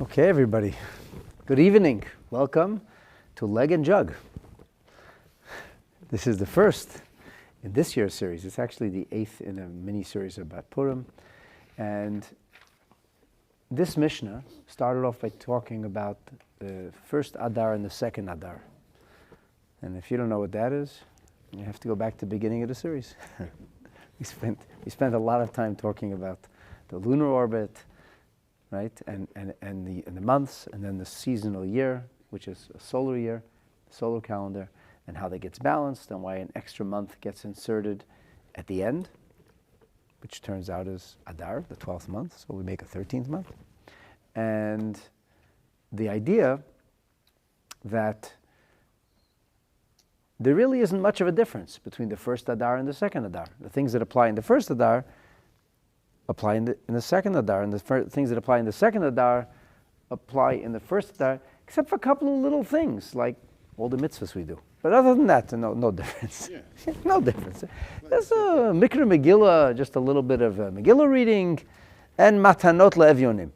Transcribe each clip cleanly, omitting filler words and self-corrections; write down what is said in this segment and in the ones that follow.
Okay, everybody. Good evening. Welcome to Leg and Jug. This is the first in this year's series. It's actually the 8th in a mini-series about Purim. And this Mishnah started off by talking about the first Adar and the second Adar. And if you don't know what that is, you have to go back to the beginning of the series. we spent a lot of time talking about the lunar orbit, right, and the months, and then the seasonal year, which is a solar year, solar calendar, and how that gets balanced, and why an extra month gets inserted at the end, which turns out is Adar, the 12th month, so we make a 13th month. And the idea that there really isn't much of a difference between the first Adar and the second Adar. The things that apply in the first Adar apply in the second Adar, and the things that apply in the second Adar apply in the first Adar, except for a couple of little things, like all the mitzvahs we do. But other than that, no difference. Yeah. No difference. There's a Mikra Megillah, just a little bit of Megillah reading, and matanot le'evyonim,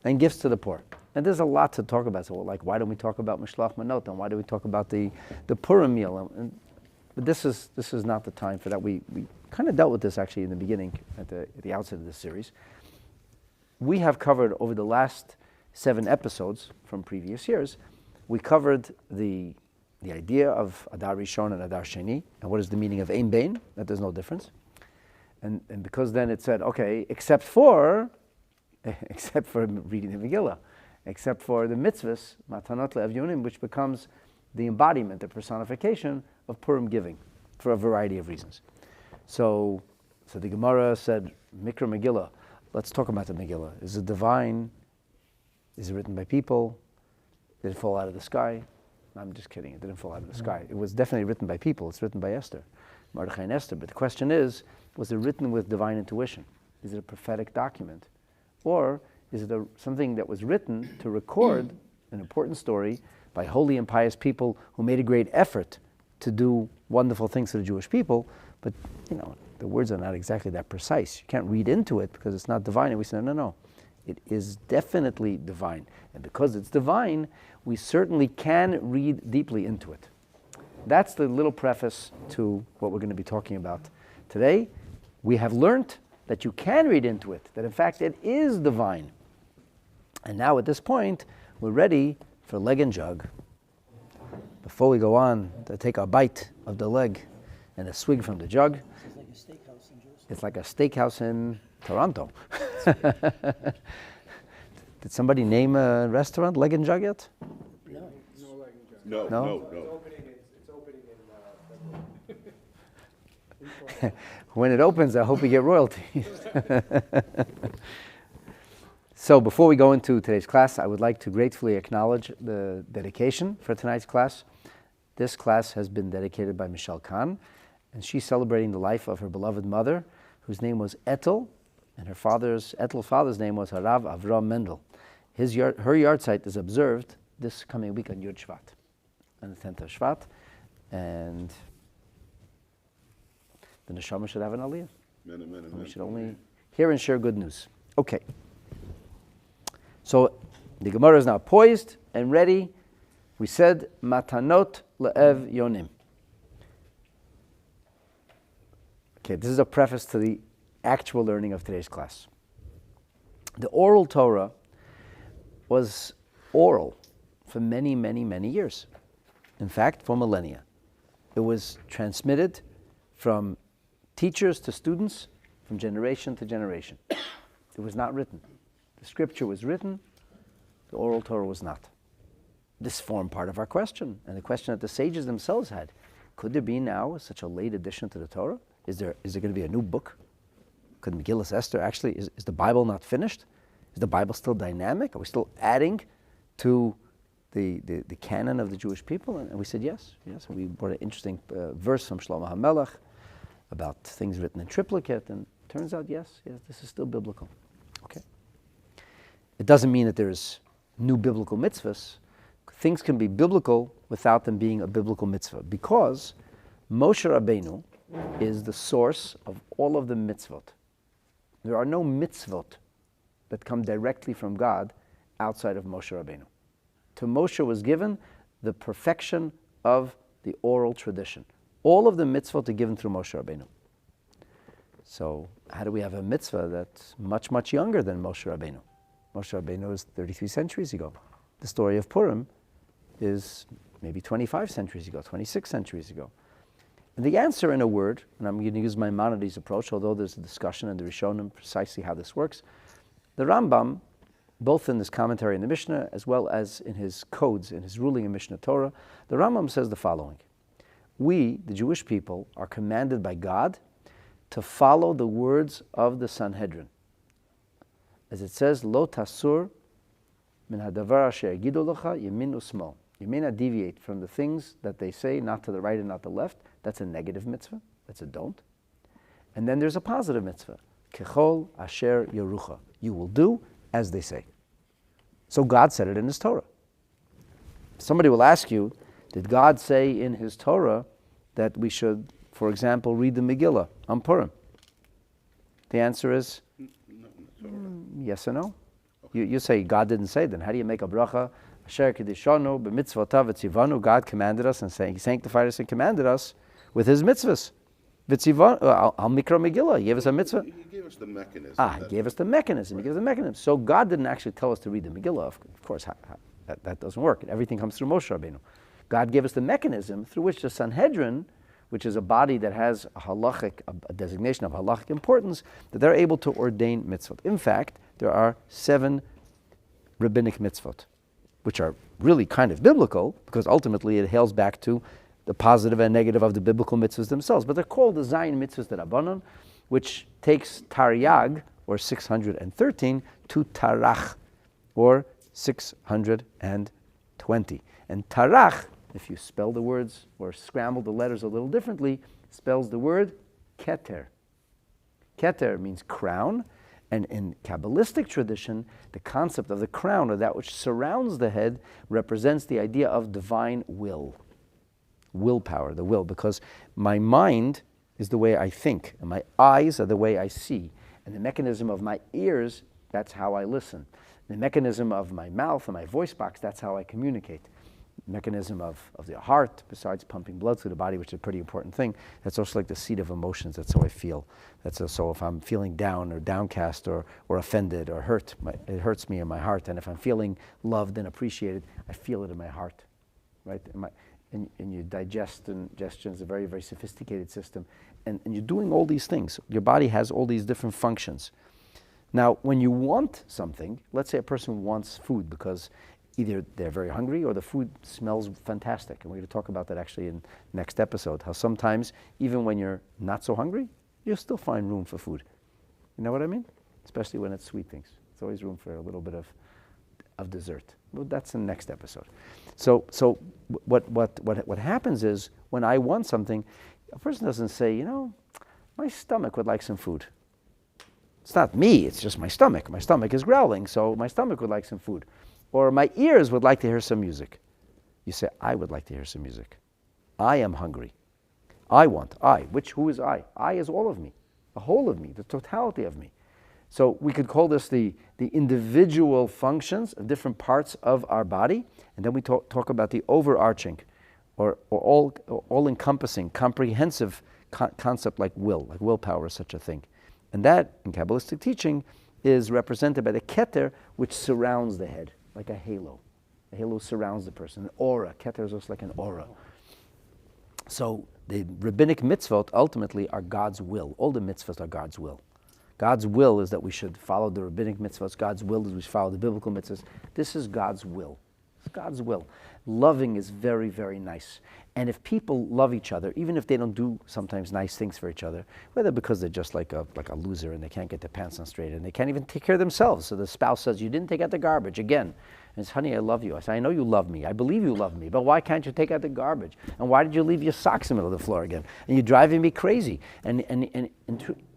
and gifts to the poor. And there's a lot to talk about. So, like, why don't we talk about Mishloach Manot, and why do we talk about the Purim meal? But this is not the time for that. We kind of dealt with this actually in the beginning, at the outset of this series. We have covered over the last 7 episodes from previous years, we covered the idea of Adar Rishon and Adar Sheni, and what is the meaning of Ein Bein, that there's no difference. And because then it said, okay, except for reading the Megillah, except for the mitzvahs, Matanot le'evyonim, which becomes the embodiment, the personification of Purim giving, for a variety of reasons. So the Gemara said, Mikra Megillah, let's talk about the Megillah. Is it divine? Is it written by people? Did it fall out of the sky? No, I'm just kidding, it didn't fall out of the sky. It was definitely written by people. It's written by Esther, Mordechai and Esther. But the question is, was it written with divine intuition? Is it a prophetic document? Or is it something that was written to record an important story by holy and pious people who made a great effort to do wonderful things to the Jewish people, but the words are not exactly that precise. You can't read into it because it's not divine. And we say, no. It is definitely divine. And because it's divine, we certainly can read deeply into it. That's the little preface to what we're going to be talking about today. We have learned that you can read into it, that in fact it is divine. And now at this point, we're ready for leg and jug. Before we go on to take a bite of the leg and a swig from the jug, it's like a steakhouse in Toronto. Did somebody name a restaurant Leg and Jug yet? No Leg and Jug. No. It's opening in February. When it opens, I hope we get royalties. So before we go into today's class, I would like to gratefully acknowledge the dedication for tonight's class. This class has been dedicated by Michelle Kahn, and she's celebrating the life of her beloved mother, whose name was Etel, and Etel's father's name was Harav Avram Mendel. Her yard site is observed this coming week on Yud Shvat, on the 10th of Shvat, and the neshama should have an aliyah. Amen. We should only hear and share good news. Okay. So the Gemara is now poised and ready. We said matanot le'evyonim. Okay, this is a preface to the actual learning of today's class. The oral Torah was oral for many, many, many years. In fact, for millennia. It was transmitted from teachers to students, from generation to generation. It was not written. The scripture was written, the oral Torah was not. This formed part of our question, and the question that the sages themselves had. Could there be now such a late addition to the Torah? Is there going to be a new book? Could Megillat Esther actually, is the Bible not finished? Is the Bible still dynamic? Are we still adding to the canon of the Jewish people? And we said yes. We brought an interesting verse from Shlomo HaMelech about things written in triplicate, and it turns out, yes, this is still biblical. Okay. It doesn't mean that there's new biblical mitzvahs. Things can be biblical without them being a biblical mitzvah, because Moshe Rabbeinu is the source of all of the mitzvot. There are no mitzvot that come directly from God outside of Moshe Rabbeinu. To Moshe was given the perfection of the oral tradition. All of the mitzvot are given through Moshe Rabbeinu. So how do we have a mitzvah that's much, much younger than Moshe Rabbeinu? Moshe Rabbeinu is 33 centuries ago. The story of Purim is maybe 25 centuries ago, 26 centuries ago. And the answer in a word, and I'm going to use Maimonides' approach, although there's a discussion in the Rishonim precisely how this works. The Rambam, both in this commentary in the Mishnah, as well as in his codes, in his ruling in Mishnah Torah, the Rambam says the following. We, the Jewish people, are commanded by God to follow the words of the Sanhedrin. As it says, Lo tasur min hadavar asher yagidu lecha yamin usmol. You may not deviate from the things that they say, not to the right and not the left. That's a negative mitzvah. That's a don't. And then there's a positive mitzvah. Kechol asher yerucha. You will do as they say. So God said it in his Torah. Somebody will ask you, did God say in his Torah that we should, for example, read the Megillah on Purim? The answer is yes or no. Okay. You say God didn't say, then how do you make a bracha? Asher kedishanu b'mitzvotav v'tzivanu. God commanded us and saying He sanctified us and commanded us with His mitzvahs. V'tzivanu al mikra Megillah. He gave us a mitzvah. He gave us the mechanism. He gave us the mechanism. Right. He gave us the mechanism. So God didn't actually tell us to read the Megillah. Of course, that doesn't work. Everything comes through Moshe Rabbeinu. God gave us the mechanism through which the Sanhedrin, which is a body that has a designation of halachic importance, that they're able to ordain mitzvot. In fact, there are 7 rabbinic mitzvot, which are really kind of biblical, because ultimately it hails back to the positive and negative of the biblical mitzvahs themselves. But they're called the Zayin mitzvahs d'Rabbanan, which takes Taryag, or 613, to Tarach, or 620. And Tarach, if you spell the words or scramble the letters a little differently, spells the word Keter. Keter means crown, and in Kabbalistic tradition, the concept of the crown, or that which surrounds the head, represents the idea of divine will. Willpower, the will, because my mind is the way I think, and my eyes are the way I see, and the mechanism of my ears, that's how I listen. The mechanism of my mouth and my voice box, that's how I communicate. Mechanism of the heart, besides pumping blood through the body, which is a pretty important thing, that's also like the seat of emotions. That's how I feel. That's so if I'm feeling down or downcast or offended or hurt, it hurts me in my heart. And if I'm feeling loved and appreciated, I feel it in my heart, right? And your digestion is a very, very sophisticated system. And you're doing all these things. Your body has all these different functions. Now, when you want something, let's say a person wants food because either they're very hungry or the food smells fantastic. And we're going to talk about that actually in next episode, how sometimes, even when you're not so hungry, you'll still find room for food. You know what I mean? Especially when it's sweet things. There's always room for a little bit of dessert. Well, that's in the next episode. So what happens is, when I want something, a person doesn't say, my stomach would like some food. It's not me, it's just my stomach. My stomach is growling, so my stomach would like some food. Or my ears would like to hear some music. You say, I would like to hear some music. I am hungry. Who is I? I is all of me, the whole of me, the totality of me. So we could call this the individual functions of different parts of our body, and then we talk about the overarching, or all-encompassing, comprehensive concept like willpower is such a thing. And that, in Kabbalistic teaching, is represented by the keter, which surrounds the head, like a halo. The halo surrounds the person. An aura. Keter is also like an aura. So the rabbinic mitzvot ultimately are God's will. All the mitzvot are God's will. God's will is that we should follow the rabbinic mitzvot. God's will is we should follow the biblical mitzvot. This is God's will. It's God's will. Loving is very, very nice. And if people love each other, even if they don't do sometimes nice things for each other, whether because they're just like a loser and they can't get their pants on straight and they can't even take care of themselves. So the spouse says, you didn't take out the garbage again. And it's, honey, I love you. I say, I know you love me. I believe you love me. But why can't you take out the garbage? And why did you leave your socks in the middle of the floor again? And you're driving me crazy. And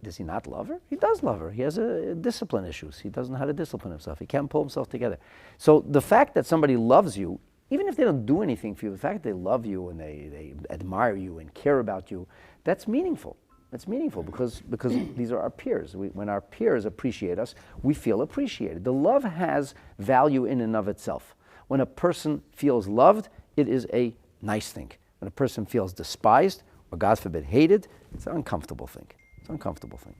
does he not love her? He does love her. He has discipline issues. He doesn't know how to discipline himself. He can't pull himself together. So the fact that somebody loves you, even if they don't do anything for you, the fact that they love you and they admire you and care about you, that's meaningful. It's meaningful because these are our peers. When our peers appreciate us, we feel appreciated. The love has value in and of itself. When a person feels loved, it is a nice thing. When a person feels despised, or God forbid, hated, it's an uncomfortable thing. It's an uncomfortable thing.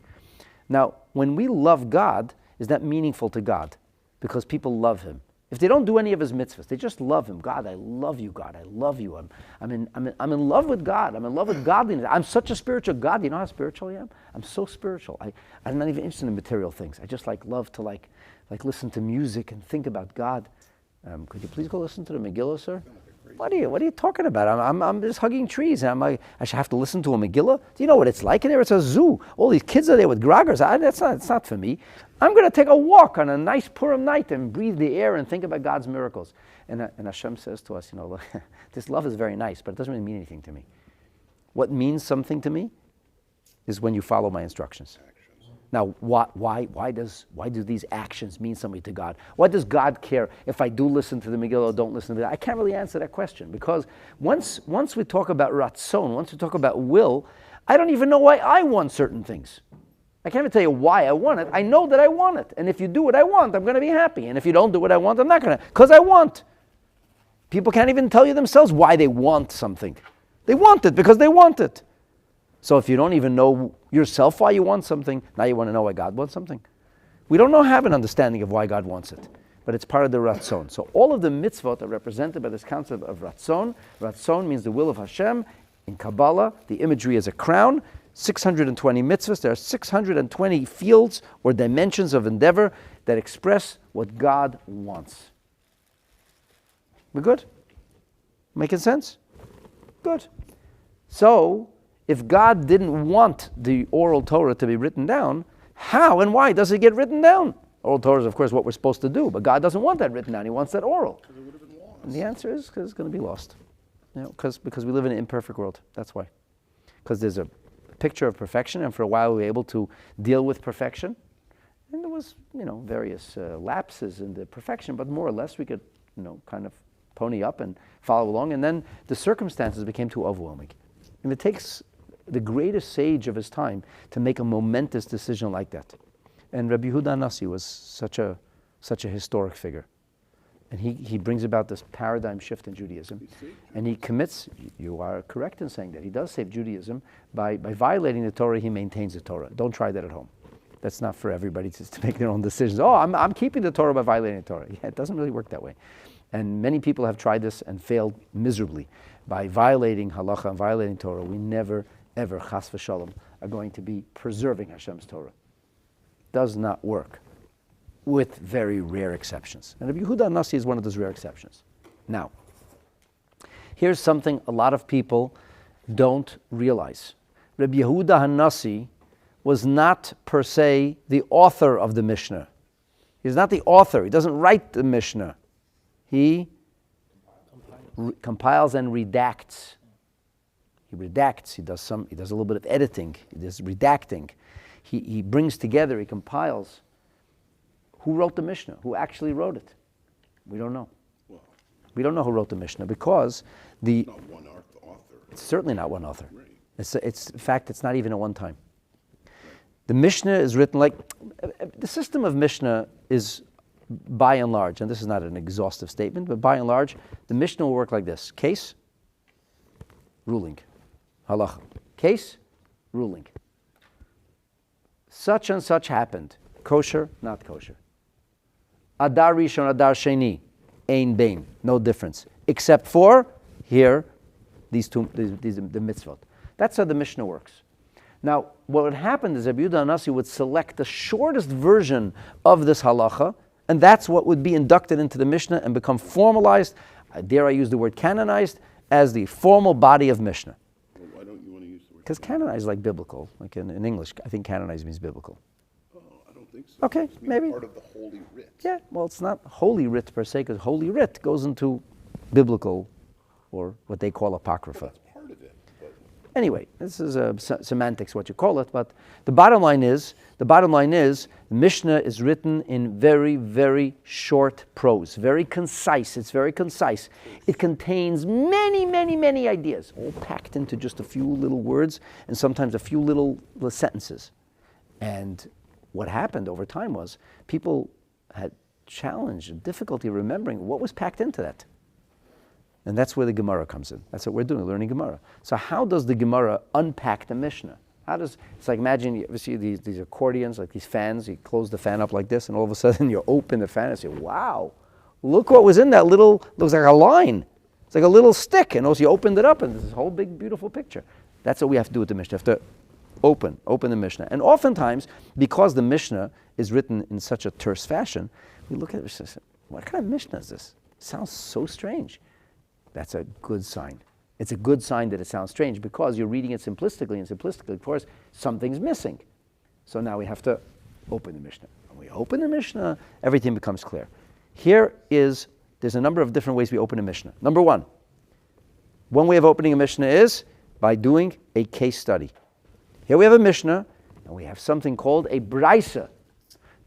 Now, when we love God, is that meaningful to God? Because people love Him. If they don't do any of His mitzvahs, they just love Him. God, I love you, God. I love you. I'm in love with God. I'm in love with godliness. I'm such a spiritual God. You know how spiritual I am? I'm so spiritual. I'm not even interested in material things. I just love to listen to music and think about God. Could you please go listen to the Megillah, sir? What are you talking about? I'm just hugging trees. I should have to listen to a Megillah? Do you know what it's like in there? It's a zoo. All these kids are there with groggers. It's not for me. I'm going to take a walk on a nice Purim night and breathe the air and think about God's miracles. And Hashem says to us, look, this love is very nice, but it doesn't really mean anything to me. What means something to me is when you follow my instructions. Now, why do these actions mean something to God? Why does God care if I do listen to the Megillah or don't listen to it? I can't really answer that question, because once we talk about ratzon, once we talk about will, I don't even know why I want certain things. I can't even tell you why I want it. I know that I want it. And if you do what I want, I'm going to be happy. And if you don't do what I want, I'm not going to, because I want. People can't even tell you themselves why they want something. They want it because they want it. So if you don't even know yourself why you want something, now you want to know why God wants something. We don't have an understanding of why God wants it, but it's part of the ratzon. So all of the mitzvot are represented by this concept of ratzon. Ratzon means the will of Hashem. In Kabbalah, the imagery is a crown. 620 mitzvahs. There are 620 fields or dimensions of endeavor that express what God wants. We good? Making sense? Good. So, if God didn't want the oral Torah to be written down, how and why does it get written down? Oral Torah is, of course, what we're supposed to do, but God doesn't want that written down. He wants that oral. Because it would have been lost. And the answer is because it's going to be lost. Because we live in an imperfect world. That's why. Because there's a picture of perfection, and for a while we were able to deal with perfection. And there was, various lapses in the perfection, but more or less we could, kind of pony up and follow along. And then the circumstances became too overwhelming. And it takes the greatest sage of his time to make a momentous decision like that. And Rabbi Yehuda Nasi was such a historic figure. And he brings about this paradigm shift in Judaism. And he commits, you are correct in saying that, he does save Judaism. By violating the Torah, he maintains the Torah. Don't try that at home. That's not for everybody to make their own decisions. Oh, I'm keeping the Torah by violating the Torah. Yeah, it doesn't really work that way. And many people have tried this and failed miserably. By violating halacha and violating Torah, we never, ever, chas v'shalom, are going to be preserving Hashem's Torah. Does not work, with very rare exceptions. And Rabbi Yehuda Nasi is one of those rare exceptions. Now, here's something a lot of people don't realize. Rabbi Yehuda Nasi was not per se the author of the Mishnah. He's not the author. He doesn't write the Mishnah. He compiles and redacts. He redacts. He does a little bit of editing. He does redacting. He brings together. He compiles. Who wrote the Mishnah? Who actually wrote it? We don't know. Well, we don't know who wrote the Mishnah because not one author. It's certainly not one author. Right. In fact, it's not even a one time. The Mishnah is written the system of Mishnah is, by and large, and this is not an exhaustive statement, but by and large, the Mishnah will work like this. Case, ruling. Halacha. Case, ruling. Such and such happened. Kosher, not kosher. Adar Rishon, Adar Sheni, Ein Bein, no difference. Except for, here, the mitzvot. That's how the Mishnah works. Now, what would happen is Rabbi Yehuda Nasi would select the shortest version of this halacha, and that's what would be inducted into the Mishnah and become formalized, dare I use the word canonized, as the formal body of Mishnah. Well, why don't you want to use the word? Because canonized is like biblical. Like in English, I think canonized means biblical. Oh, I don't think so. Okay, It means maybe. part of the Holy Writ. Yeah, well, it's not Holy Writ per se, because Holy Writ goes into biblical, or what they call Apocrypha. That's part of it. But Anyway, this is semantics, what you call it, but the bottom line is, the Mishnah is written in very, very short prose, very concise. It's very concise. It contains many, many, many ideas, all packed into just a few little words and sometimes a few little sentences. And what happened over time was people had challenge and difficulty remembering what was packed into that. And that's where the Gemara comes in. That's what we're doing, learning Gemara. So how does the Gemara unpack the Mishnah? It's like, imagine you ever see these accordions, like these fans, you close the fan up like this, and all of a sudden you open the fan and say, wow, look what was in that little, looks like a line. It's like a little stick, and also you opened it up, and there's this whole big, beautiful picture. That's what we have to do with the Mishnah. You have to open the Mishnah. And oftentimes, because the Mishnah is written in such a terse fashion, we look at it and say, what kind of Mishnah is this? It sounds so strange. That's a good sign. It's a good sign that it sounds strange because you're reading it simplistically, and simplistically, of course, something's missing. So now we have to open the Mishnah. When we open the Mishnah, everything becomes clear. There's a number of different ways we open a Mishnah. Number one way of opening a Mishnah is by doing a case study. Here we have a Mishnah, and we have something called a Braisa.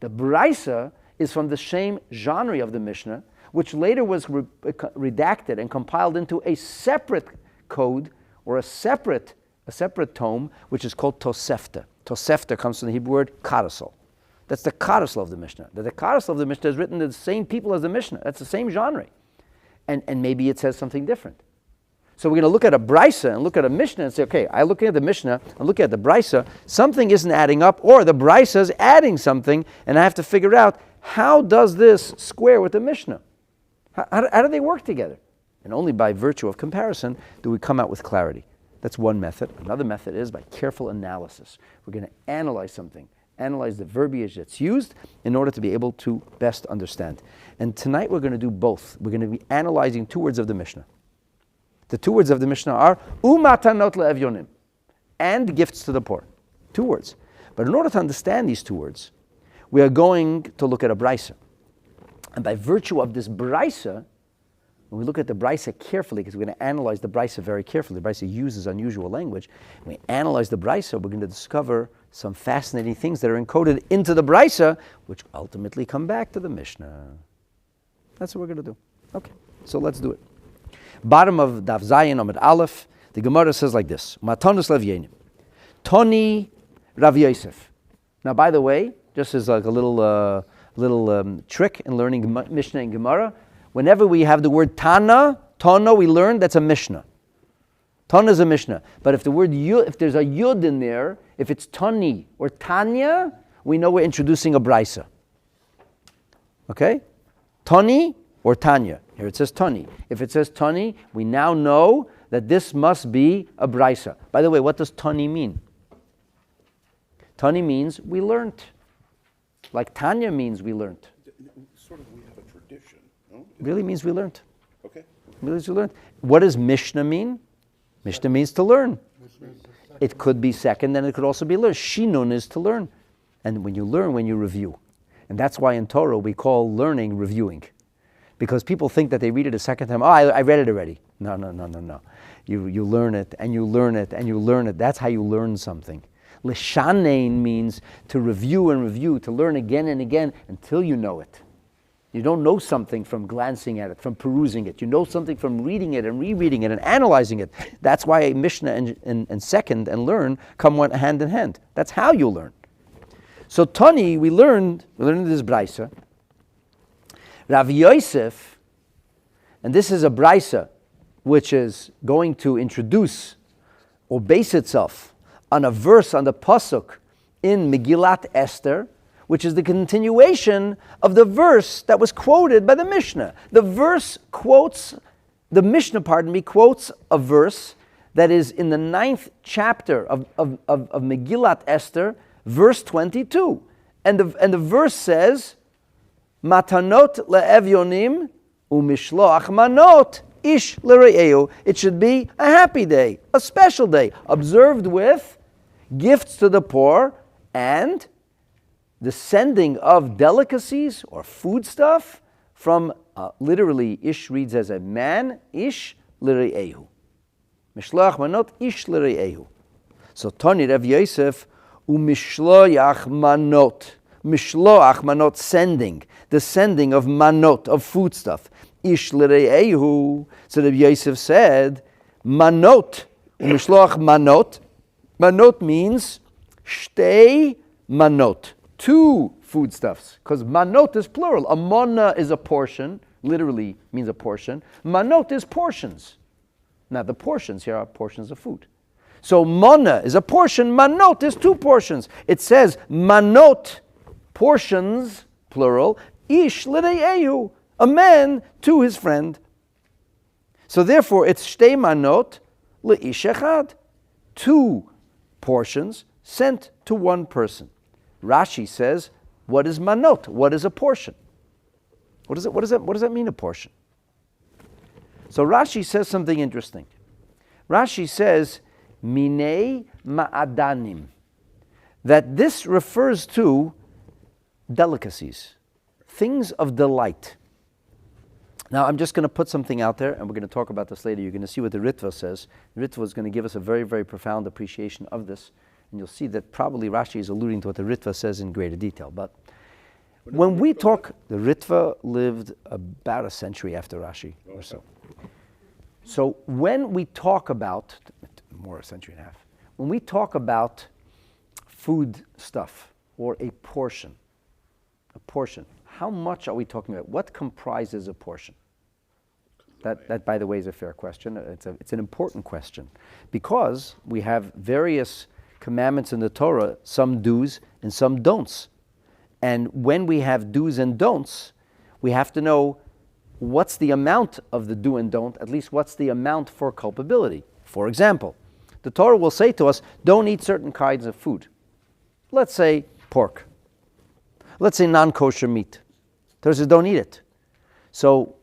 The Braisa is from the same genre of the Mishnah, which later was redacted and compiled into a separate code or a separate tome, which is called Tosefta. Tosefta comes from the Hebrew word codicil. That's the codicil of the Mishnah. The codicil of the Mishnah is written to the same people as the Mishnah. That's the same genre. And maybe it says something different. So we're going to look at a Braisa and look at a Mishnah and say, okay, I look at the Mishnah and look at the Braisa, something isn't adding up, or the Braisa is adding something, and I have to figure out, how does this square with the Mishnah? How do they work together? And only by virtue of comparison do we come out with clarity. That's one method. Another method is by careful analysis. We're going to analyze something, analyze the verbiage that's used in order to be able to best understand. And tonight we're going to do both. We're going to be analyzing two words of the Mishnah. The two words of the Mishnah are umatanot le'evyonim, and gifts to the poor. Two words. But in order to understand these two words, we are going to look at a Braisa. And by virtue of this Braisa, when we look at the Braisa carefully, because we're going to analyze the Braisa very carefully, the Braisa uses unusual language. When we analyze the Braisa, we're going to discover some fascinating things that are encoded into the Braisa, which ultimately come back to the Mishnah. That's what we're going to do. Okay, so let's do it. Bottom of Daf Zayin Amud Aleph, the Gemara says like this: Matanus Levyenim, Toni Rav Yosef. Now, by the way, just as like a little trick in learning Mishnah and Gemara, whenever we have the word Tana, we learn that's a Mishnah. Tana is a Mishnah. But if there's a Yud in there, if it's Tani or Tanya, we know we're introducing a Braisa. Okay? Tani or Tanya. Here it says Tani. If it says Tani, we now know that this must be a Braisa. By the way, what does Tani mean? Tani means we learned. Like Tanya means we learned. Sort of, we have a tradition, no? It really means we learned. Okay. It really means we learned. What does Mishnah mean? Mishnah means to learn. It could be second, and it could also be learn. Shinun is to learn. And when you learn, when you review. And that's why in Torah we call learning reviewing. Because people think that they read it a second time. Oh, I read it already. No. You learn it, and you learn it, and you learn it. That's how you learn something. Lishanein means to review and review, to learn again and again until you know it. You don't know something from glancing at it, from perusing it. You know something from reading it and rereading it and analyzing it. That's why Mishnah and second and learn come hand in hand. That's how you learn. So Tani, we learned this Braisa. Rav Yosef, and this is a Braisa which is going to introduce or base itself on a verse on the pasuk in Megillat Esther, which is the continuation of the verse that was quoted by the Mishnah. The Mishnah quotes a verse that is in the 9th chapter of Megillat Esther, verse 22. And the verse says, Matanot le'evyonim umishloach manot ish l're'eu. It should be a happy day, a special day, observed with gifts to the poor and the sending of delicacies or foodstuff from, literally, ish reads as a man, ish l're'eu. Mishloach manot ish l're'ehu. So Tani Rav Yosef u'mishloach manot. Mishloach manot, sending. The sending of manot, of foodstuff. Ish l're'ehu. So Rav Yosef said, manot, u'mishloach manot. Manot means shtei manot. 2 foodstuffs. Because manot is plural. A mana is a portion. Literally means a portion. Manot is portions. Now the portions here are portions of food. So mana is a portion, manot is 2 portions. It says manot, portions, plural, ish l're'ehu, a man to his friend. So therefore it's shtei manot le'ish echad, 2 portions sent to 1 person. Rashi says, what is manot? What is a portion? What does that mean, a portion? So Rashi says something interesting. Rashi says, minei ma'adanim, that this refers to delicacies, things of delight. Now I'm just going to put something out there, and we're going to talk about this later. You're going to see what the Ritva says. The Ritva is going to give us a very, very profound appreciation of this, and you'll see that probably Rashi is alluding to what the Ritva says in greater detail. But when we talk, the Ritva lived about a century after Rashi or so. So when we talk about, more a century and a half, when we talk about food stuff or a portion, how much are we talking about? What comprises a portion? That, by the way, is a fair question. It's an important question because we have various commandments in the Torah, some do's and some don'ts. And when we have do's and don'ts, we have to know what's the amount of the do and don't, at least what's the amount for culpability. For example, the Torah will say to us, don't eat certain kinds of food. Let's say pork. Let's say non-kosher meat. Torah says don't eat it. So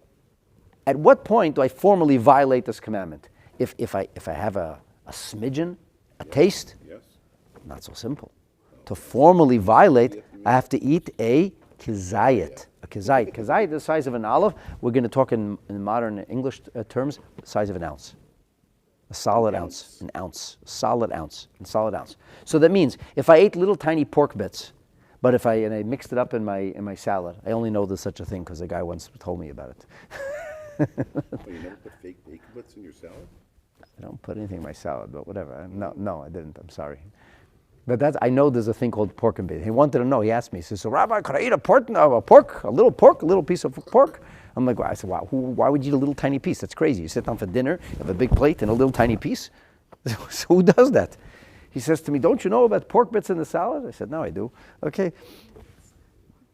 at what point do I formally violate this commandment? If I have a smidgen, a taste? Yes. Not so simple. To formally violate, I have to eat a kizayit. A kizayit. Kizayit is the size of an olive. We're going to talk in modern English terms, the size of an ounce. A solid ounce. An ounce. A solid ounce. A solid ounce. So that means if I ate little tiny pork bits, but if I mixed it up in my salad, I only know there's such a thing because a guy once told me about it. Oh, you never put fake bacon bits in your salad? I don't put anything in my salad, but whatever. No, I didn't. I'm sorry. But I know there's a thing called pork and bacon. He wanted to know. He asked me. He says, "So Rabbi, could I eat a little piece of pork?" I'm like, I said, "Wow, why would you eat a little tiny piece? That's crazy. You sit down for dinner, you have a big plate and a little tiny piece. So who does that?" He says to me, "Don't you know about pork bits in the salad?" I said, "No, I do." Okay.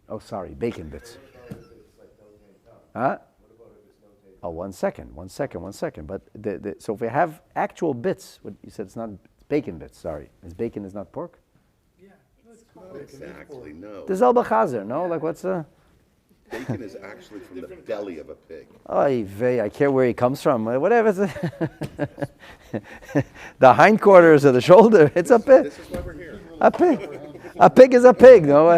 Oh, sorry, bacon bits. Huh? Oh, one second. But so if we have actual bits, what you said, it's not bacon bits. Sorry, bacon is not pork. Yeah, not exactly. No. The zelba chazer, no? Like what's the? Bacon is actually from the belly of a pig. Oy vey, I care where he comes from. Whatever. The hindquarters or the shoulder. It's a pig. This is why we're here. A pig. A pig is a pig. No.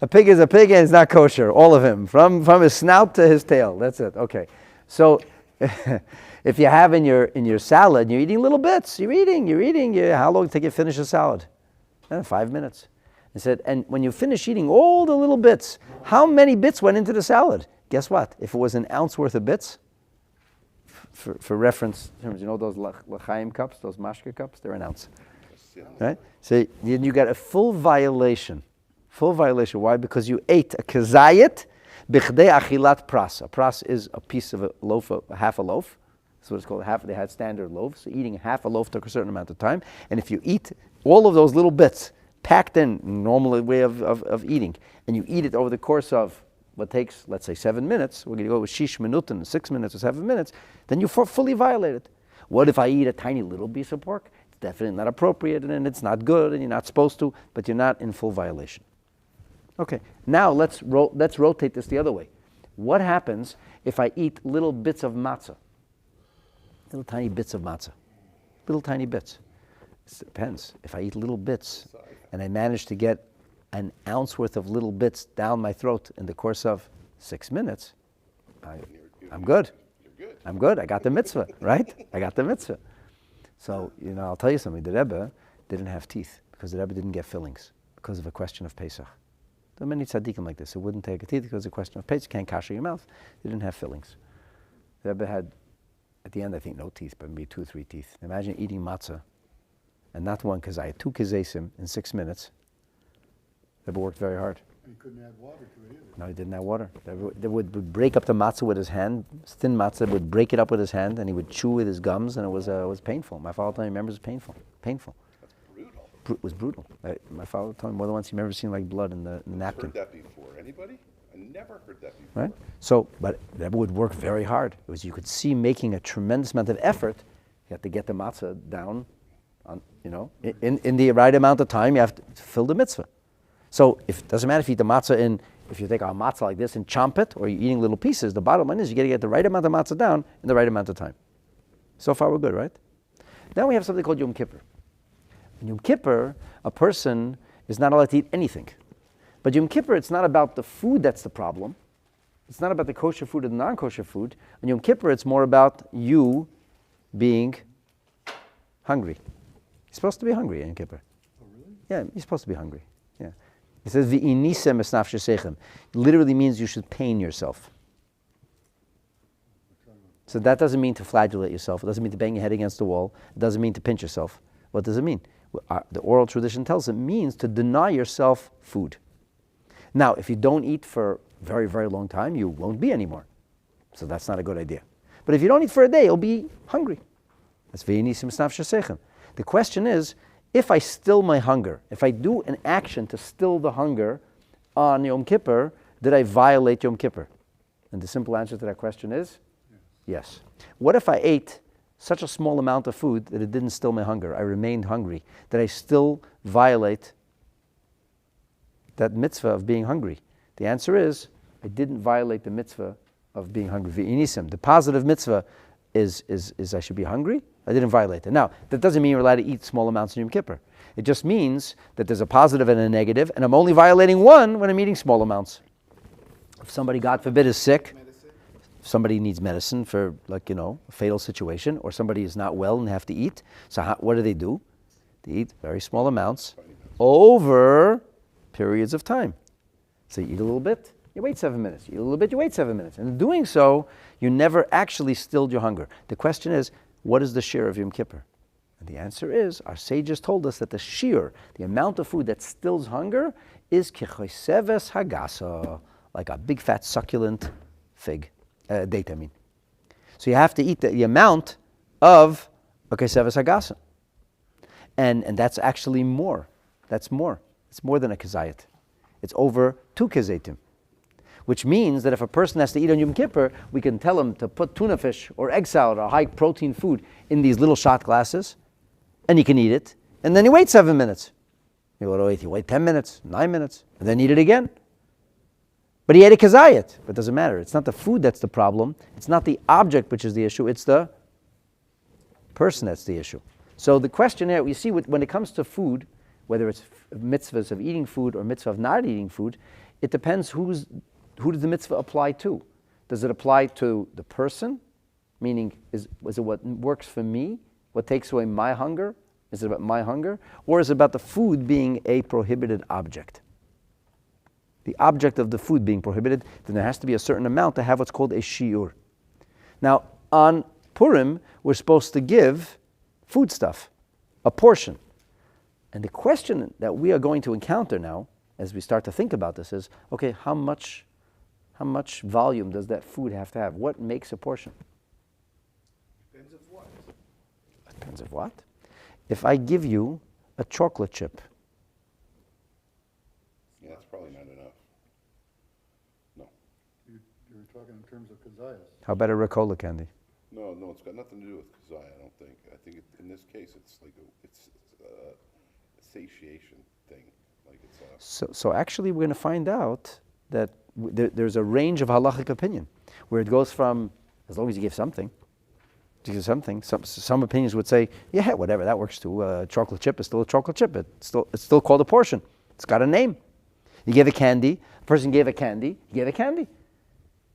A pig is a pig and it's not kosher. All of him, from his snout to his tail. That's it. Okay. So, if you have in your salad, you're eating little bits. You're eating. How long did it take you to finish a salad? 5 minutes. He said, and when you finish eating all the little bits, how many bits went into the salad? Guess what? If it was an ounce worth of bits, for reference terms, you know those l'chaim cups, those mashka cups, they're an ounce. Right? So then you got a full violation. Full violation. Why? Because you ate a kazayit bichdei achilat pras. A pras is a piece of a loaf, half a loaf. That's what it's called. They had standard loaves. So eating half a loaf took a certain amount of time. And if you eat all of those little bits packed in, normal way of eating, and you eat it over the course of what takes, let's say, 7 minutes, we're going to go with shish minuten, 6 minutes or 7 minutes, then you fully violate it. What if I eat a tiny little piece of pork? It's definitely not appropriate, and it's not good, and you're not supposed to, but you're not in full violation. Okay, now let's rotate this the other way. What happens if I eat little bits of matzah? Little tiny bits of matzah. Little tiny bits. It depends. If I eat little bits and I manage to get an ounce worth of little bits down my throat in the course of 6 minutes, I'm good. You're good. I'm good. I got the mitzvah, right? I got the mitzvah. So, I'll tell you something. The Rebbe didn't have teeth because the Rebbe didn't get fillings because of a question of Pesach. There are many tzaddikim like this. It wouldn't take a teeth because of a question of Pesach. You can't kasher your mouth. They didn't have fillings. The Rebbe had, at the end, I think, no teeth, but maybe 2 or 3 teeth. Imagine eating matzah, and not one, because I had 2 kizesim in 6 minutes. The Rebbe worked very hard. And he couldn't add water to it either. No, he didn't have water. They would break up the matzah with his hand, thin matzah, would break it up with his hand, and he would chew with his gums, and it was painful. My father told me he remembers it was painful. That's brutal. It was brutal. My father told me more than once he remembers seeing like blood in the napkin. Heard that before? Anybody? I never heard that before. Right? So, but Rebbe would work very hard. It was, you could see, making a tremendous amount of effort. You have to get the matzah down, in the right amount of time. You have to fill the mitzvah. So it doesn't matter if you eat the matzah if you take a matzah like this and chomp it, or you're eating little pieces. The bottom line is you got to get the right amount of matzah down in the right amount of time. So far we're good, right? Then we have something called Yom Kippur. In Yom Kippur, a person is not allowed to eat anything. But Yom Kippur, it's not about the food that's the problem. It's not about the kosher food or the non-kosher food. On Yom Kippur, it's more about you being hungry. You're supposed to be hungry in Yom Kippur. Oh, really? Yeah, you're supposed to be hungry. Yeah. It says, V'inisem es nafshesechem. It literally means you should pain yourself. So that doesn't mean to flagellate yourself. It doesn't mean to bang your head against the wall. It doesn't mean to pinch yourself. What does it mean? The oral tradition tells it means to deny yourself food. Now, if you don't eat for a very, very long time, you won't be anymore. So that's not a good idea. But if you don't eat for a day, you'll be hungry. That's v'inisim es nafshesechem. The question is, if I still my hunger, if I do an action to still the hunger on Yom Kippur, did I violate Yom Kippur? And the simple answer to that question is yes. What if I ate such a small amount of food that it didn't still my hunger? I remained hungry. Did I still violate that mitzvah of being hungry? The answer is I didn't violate the mitzvah of being hungry. V'inisim. The positive mitzvah is I should be hungry. I didn't violate it. Now, that doesn't mean you're allowed to eat small amounts in Yom Kippur. It just means that there's a positive and a negative, and I'm only violating one when I'm eating small amounts. If somebody, God forbid, is sick, if somebody needs medicine for, a fatal situation, or somebody is not well and have to eat, so what do? They eat very small amounts over periods of time. So you eat a little bit, you wait 7 minutes. You eat a little bit, you wait 7 minutes. And in doing so, you never actually stilled your hunger. The question is, what is the share of Yom Kippur? And the answer is, our sages told us that the share, the amount of food that stills hunger, is kechoseves hagasa, like a big fat succulent date. So you have to eat the amount of a kechoseves hagasa. And that's actually more. That's more. It's more than a kezayit. It's over 2 kezetim. Which means that if a person has to eat on Yom Kippur, we can tell him to put tuna fish or egg salad or high protein food in these little shot glasses, and he can eat it, and then he waits 7 minutes. You wait 10 minutes, 9 minutes, and then eat it again. But he ate a kazayit. But it doesn't matter. It's not the food that's the problem. It's not the object which is the issue. It's the person that's the issue. So the question here, you see, when it comes to food, whether it's mitzvahs of eating food or mitzvah of not eating food, it depends who does the mitzvah apply to? Does it apply to the person? Meaning, is it what works for me? What takes away my hunger? Is it about my hunger? Or is it about the food being a prohibited object? The object of the food being prohibited, then there has to be a certain amount to have what's called a shiur. Now, on Purim, we're supposed to give food stuff, a portion. And the question that we are going to encounter now, as we start to think about this, is, okay, how much volume does that food have to have? What makes a portion? Depends of what? Depends of what? If I give you a chocolate chip. Yeah, that's probably not enough. No. You're talking in terms of kazayas. How about a Ricola candy? No, it's got nothing to do with kazai, I don't think. I think in this case, it's like a satiation thing. Like it's a... So actually, we're going to find out that there's a range of halachic opinion, where it goes from, as long as you give something, to give something. Some opinions would say, yeah, whatever, that works too. Chocolate chip is still a chocolate chip. It's still called a portion. It's got a name. You gave a candy. A person gave a candy. He gave a candy.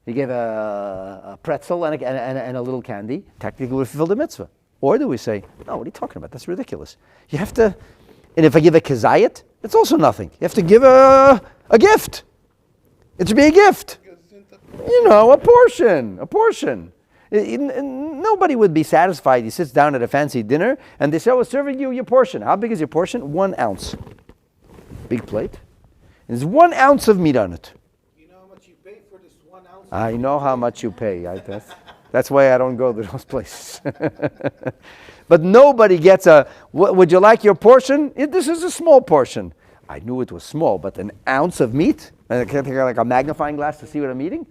He gave a pretzel and a little candy. Technically, we fulfilled the mitzvah. Or do we say, no, what are you talking about? That's ridiculous. You have to, and if I give a kezayit, it's also nothing. You have to give a gift. It should be a gift. A portion. Nobody would be satisfied. He sits down at a fancy dinner and they say, we're serving you your portion. How big is your portion? 1 ounce. Big plate. And there's 1 ounce of meat on it. You know how much you pay for this 1 ounce? I know how much you pay. That's why I don't go to those places. But nobody gets would you like your portion? This is a small portion. I knew it was small, but 1 ounce of meat? I can't take like a magnifying glass to see what I'm eating?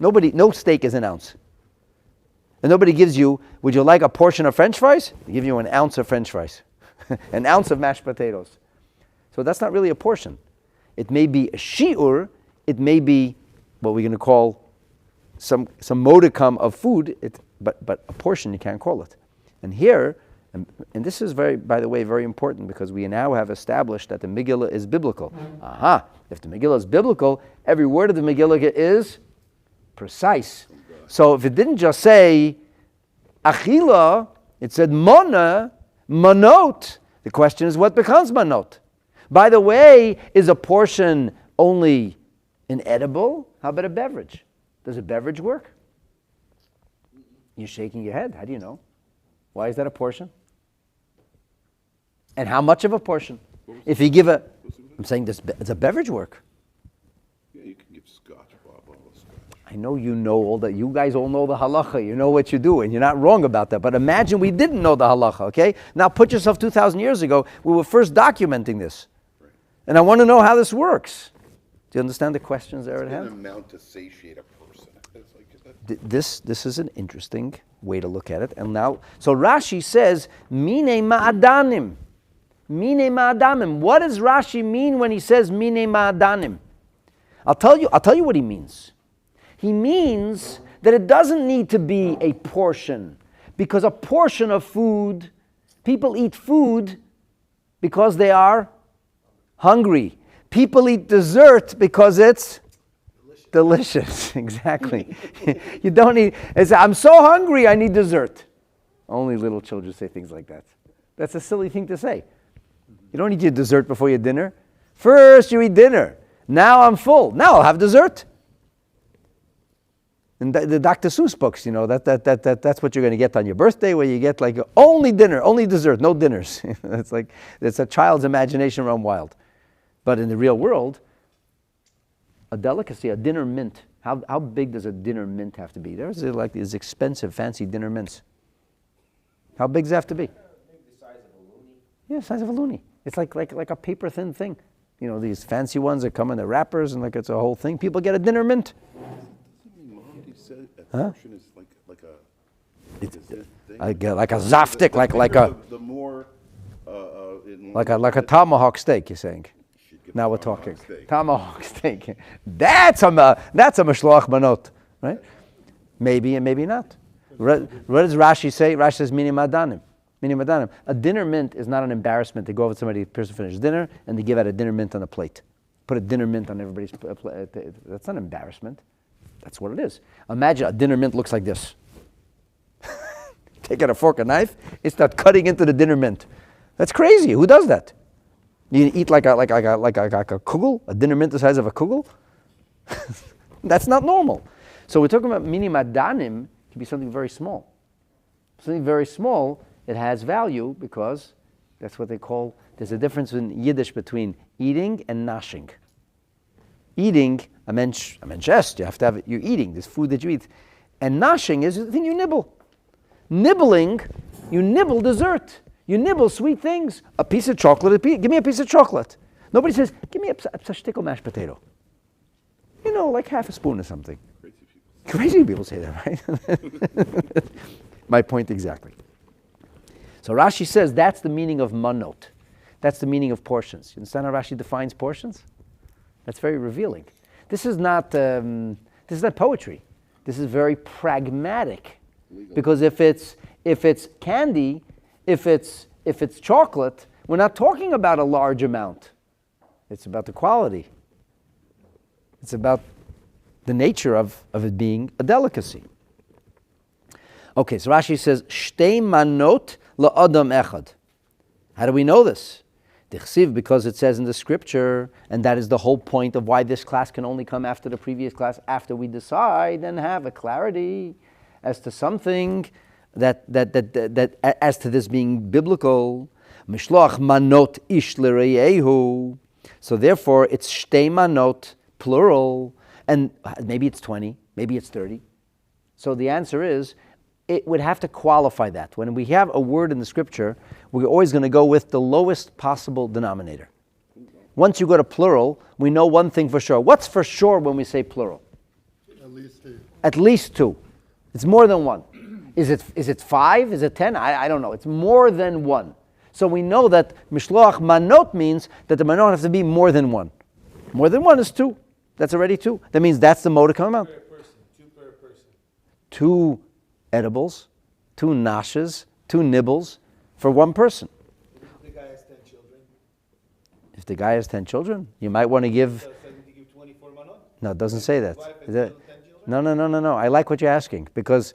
No steak is 1 ounce. And nobody gives you, would you like a portion of French fries? They give you 1 ounce of French fries. 1 ounce of mashed potatoes. So that's not really a portion. It may be a shi'ur, it may be what we're going to call some modicum of food, but a portion you can't call it. And here, and this is by the way, very important because we now have established that the Megillah is biblical. If the Megillah is biblical, every word of the Megillah is precise. So if it didn't just say achila, it said mana, manot. The question is what becomes manot? By the way, is a portion only an edible? How about a beverage? Does a beverage work? You're shaking your head. How do you know? Why is that a portion? And how much of a portion? If you give I'm saying does a beverage work? Yeah, you can give scotch, blah, blah, blah, scotch. I know you know all that. You guys all know the halacha. You know what you do, and you're not wrong about that. But imagine we didn't know the halacha, okay? Now put yourself 2,000 years ago. We were first documenting this. Right. And I want to know how this works. Do you understand the questions there at hand? An amount to satiate a person. It's like, This is an interesting way to look at it. And now, so Rashi says, Mine ma'adanim. Mine ma'adanim. What does Rashi mean when he says Mine ma'adanim? I'll tell you what he means. He means that it doesn't need to be a portion, because a portion of food, people eat food because they are hungry. People eat dessert because it's delicious. Exactly. You don't eat, I'm so hungry, I need dessert. Only little children say things like that. That's a silly thing to say. You don't eat your dessert before your dinner. First you eat dinner. Now I'm full. Now I'll have dessert. And the Dr. Seuss books, that's what you're going to get on your birthday, where you get like only dinner, only dessert, no dinners. It's a child's imagination run wild. But in the real world, a delicacy, a dinner mint. How big does a dinner mint have to be? There's like these expensive, fancy dinner mints. How big does it have to be? Maybe the size of a loony. Yeah, the size of a loony. It's like a paper thin thing. These fancy ones that come in the wrappers and like it's a whole thing. People get a dinner mint. He said a portion is like a... It's like a zaftik, like a... The more... like a tomahawk steak, you're saying. Now we're talking. Tomahawk steak. That's a mashloach manot, right? Maybe and maybe not. What does Rashi say? Rashi says mini madanim. Mini madanim. A dinner mint is not an embarrassment. They go over to somebody, the person finishes dinner, and they give out a dinner mint on a plate. Put a dinner mint on everybody's plate. That's not embarrassment. That's what it is. Imagine a dinner mint looks like this. Take out a fork and knife, and start cutting into the dinner mint. That's crazy. Who does that? You eat like a kugel, a dinner mint the size of a kugel? That's not normal. So we're talking about mini madanim. It can be something very small. Something very small, it has value because that's what they call, there's a difference in Yiddish between eating and nashing. Eating, a mensch est, you have to have it, you're eating, this food that you eat. And nashing is the thing you nibble. Nibbling, you nibble dessert. You nibble sweet things. A piece of chocolate, give me a piece of chocolate. Nobody says, give me a shtickle mashed potato. Like half a spoon or something. Crazy people say that, right? My point exactly. So Rashi says that's the meaning of manot. That's the meaning of portions. You understand how Rashi defines portions? That's very revealing. This is not poetry. This is very pragmatic. Legal. Because if it's candy, if it's chocolate, we're not talking about a large amount. It's about the quality. It's about the nature of it being a delicacy. Okay, so Rashi says, Shtei manot la'adam echad. How do we know this? Dichsiv, because it says in the scripture, and that is the whole point of why this class can only come after the previous class, after we decide and have a clarity as to something that as to this being biblical. Mishloach manot ish l'reyehu. So therefore, it's shtei manot, plural, and maybe it's 20, maybe it's 30. So the answer is, it would have to qualify that. When we have a word in the scripture, we're always going to go with the lowest possible denominator. Once you go to plural, we know one thing for sure. What's for sure when we say plural? At least two. At least two. It's more than one. Is it 5? Is it 10? I don't know. It's more than one. So we know that mishloach manot means that the manot has to be more than one. More than one is 2. That's already 2. That means that's the modicum amount. Per person, 2 per person. 2 edibles, 2 nashes, 2 nibbles for one person. If the guy has 10 children, If the guy has 10 children, you might want to give... so it's like to give 24 manot? No, it doesn't say that. Wife has Is it- 10 children? No. I like what you're asking because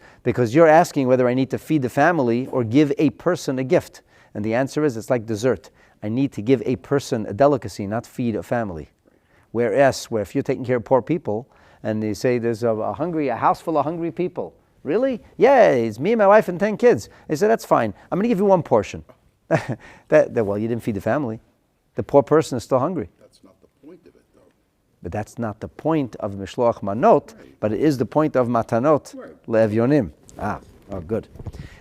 you're asking whether I need to feed the family or give a person a gift. And the answer is it's like dessert. I need to give a person a delicacy, not feed a family. Whereas, if you're taking care of poor people and they say there's a house full of hungry people, really? Yeah, it's me and my wife and 10 kids. They said, that's fine. I'm going to give you 1 portion. Well, you didn't feed the family. The poor person is still hungry. That's not the point of it, though. But that's not the point of Mishloach Manot, but it is the point of Matanot Right. Le'evyonim. Good.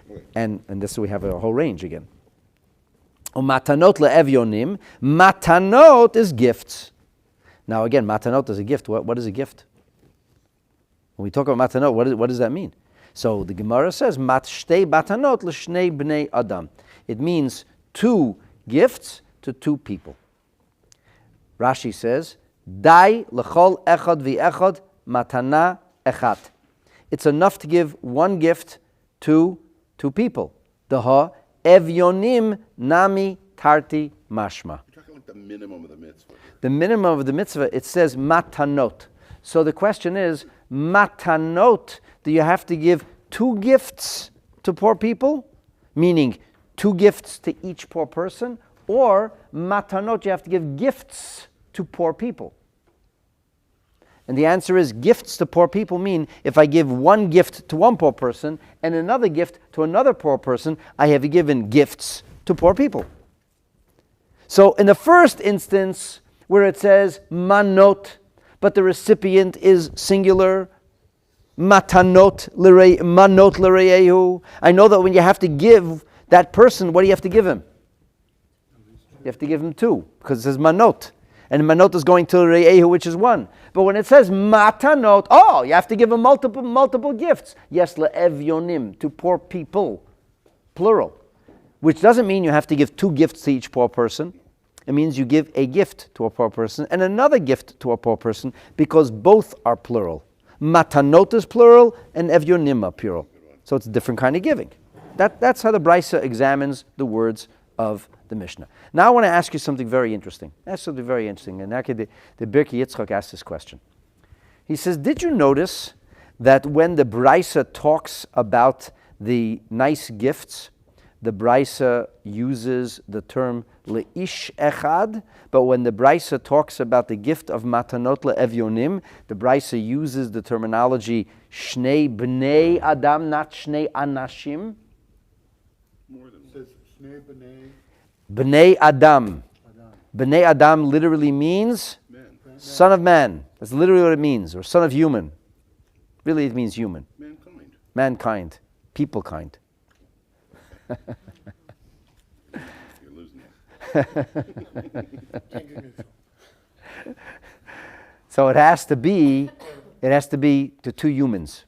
Right. And this we have a whole range again. Matanot Le'evyonim. Matanot is gifts. Now again, Matanot is a gift. What is a gift? When we talk about Matanot, what does that mean? So the Gemara says, Mat shtei batanot l'shnei bnei adam. It means 2 gifts to 2 people. Rashi says, Dai l'chol echad v'echad matana echat. It's enough to give 1 gift to 2 people. Daha evyonim nami tarti mashma. You're talking like the minimum of the mitzvah. The minimum of the mitzvah, it says matanot. So the question is, matanot, do you have to give 2 gifts to poor people? Meaning 2 gifts to each poor person? Or matanot, you have to give gifts to poor people? And the answer is gifts to poor people mean if I give 1 gift to 1 poor person and another gift to another poor person, I have given gifts to poor people. So in the first instance, where it says manot, but the recipient is singular, manot l'reyehu. I know that when you have to give that person, what do you have to give him? You have to give him 2, because it says manot. And manot is going to reyehu, which is 1. But when it says matanot, you have to give him multiple gifts. Yes, le'evyonim, to poor people, plural. Which doesn't mean you have to give 2 gifts to each poor person. It means you give a gift to a poor person and another gift to a poor person because both are plural. Matanot is plural and evyonim are plural. So it's a different kind of giving. That's how the Brisa examines the words of the Mishnah. Now I want to ask you something very interesting. That's something very interesting. And actually the Birkei Yitzchak asked this question. He says, did you notice that when the Brisa talks about the nice gifts, the Brisa uses the term le'ish echad, but when the Brisa talks about the gift of matanot le'evyonim, the Brisa uses the terminology shnei bnei adam, not shnei anashim. More than It says Shnei B'nei Bnei adam. Adam. Bnei adam literally means man. son of man. That's literally what it means, or son of human. Really, it means human. Mankind. Mankind. People kind. You're losing it. So it has to be to 2 humans.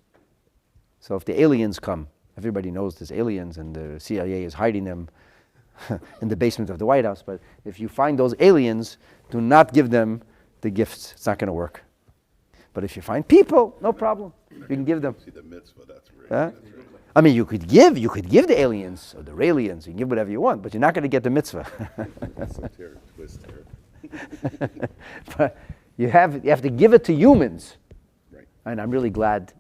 So if the aliens come, everybody knows there's aliens and the CIA is hiding them in the basement of the White House. But if you find those aliens, do not give them the gifts. It's not going to work. But if you find people, no problem. You can give them. See the mitzvah, that's really, Huh? that's really I mean, you could give the aliens or the aliens. You can give whatever you want, but you're not going to get the mitzvah. esoteric twist there. But you have to give it to humans. Right. And I'm really glad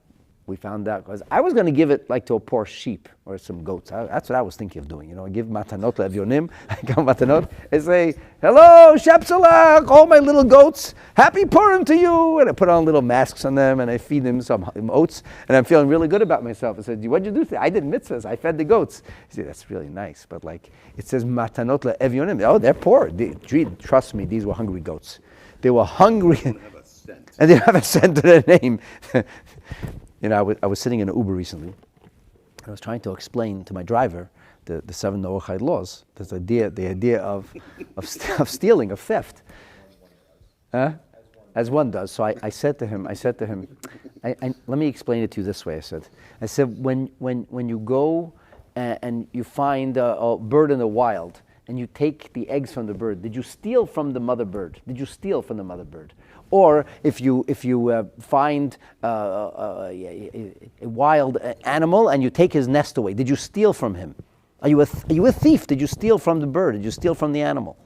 we found out, because I was going to give it like to a poor sheep or some goats. That's what I was thinking of doing. I give matanot le'evyonim. I come matanot and say, hello, Shepselach, all my little goats, happy Purim to you. And I put on little masks on them and I feed them some oats. And I'm feeling really good about myself. I said, what'd you do today? I did mitzvahs. I fed the goats. He said, that's really nice. But it says matanot le'evyonim. Oh, they're poor. Trust me, these were hungry goats. They were hungry. And they don't have a cent to their name. I was sitting in an Uber recently. I was trying to explain to my driver the 7 Noachide laws. The idea of stealing, of theft. As one does. So I said to him, let me explain it to you this way. I said, when you go and you find a bird in the wild and you take the eggs from the bird, did you steal from the mother bird? Did you steal from the mother bird? Or if you find a wild animal and you take his nest away, did you steal from him? Are you a thief? Did you steal from the bird? Did you steal from the animal?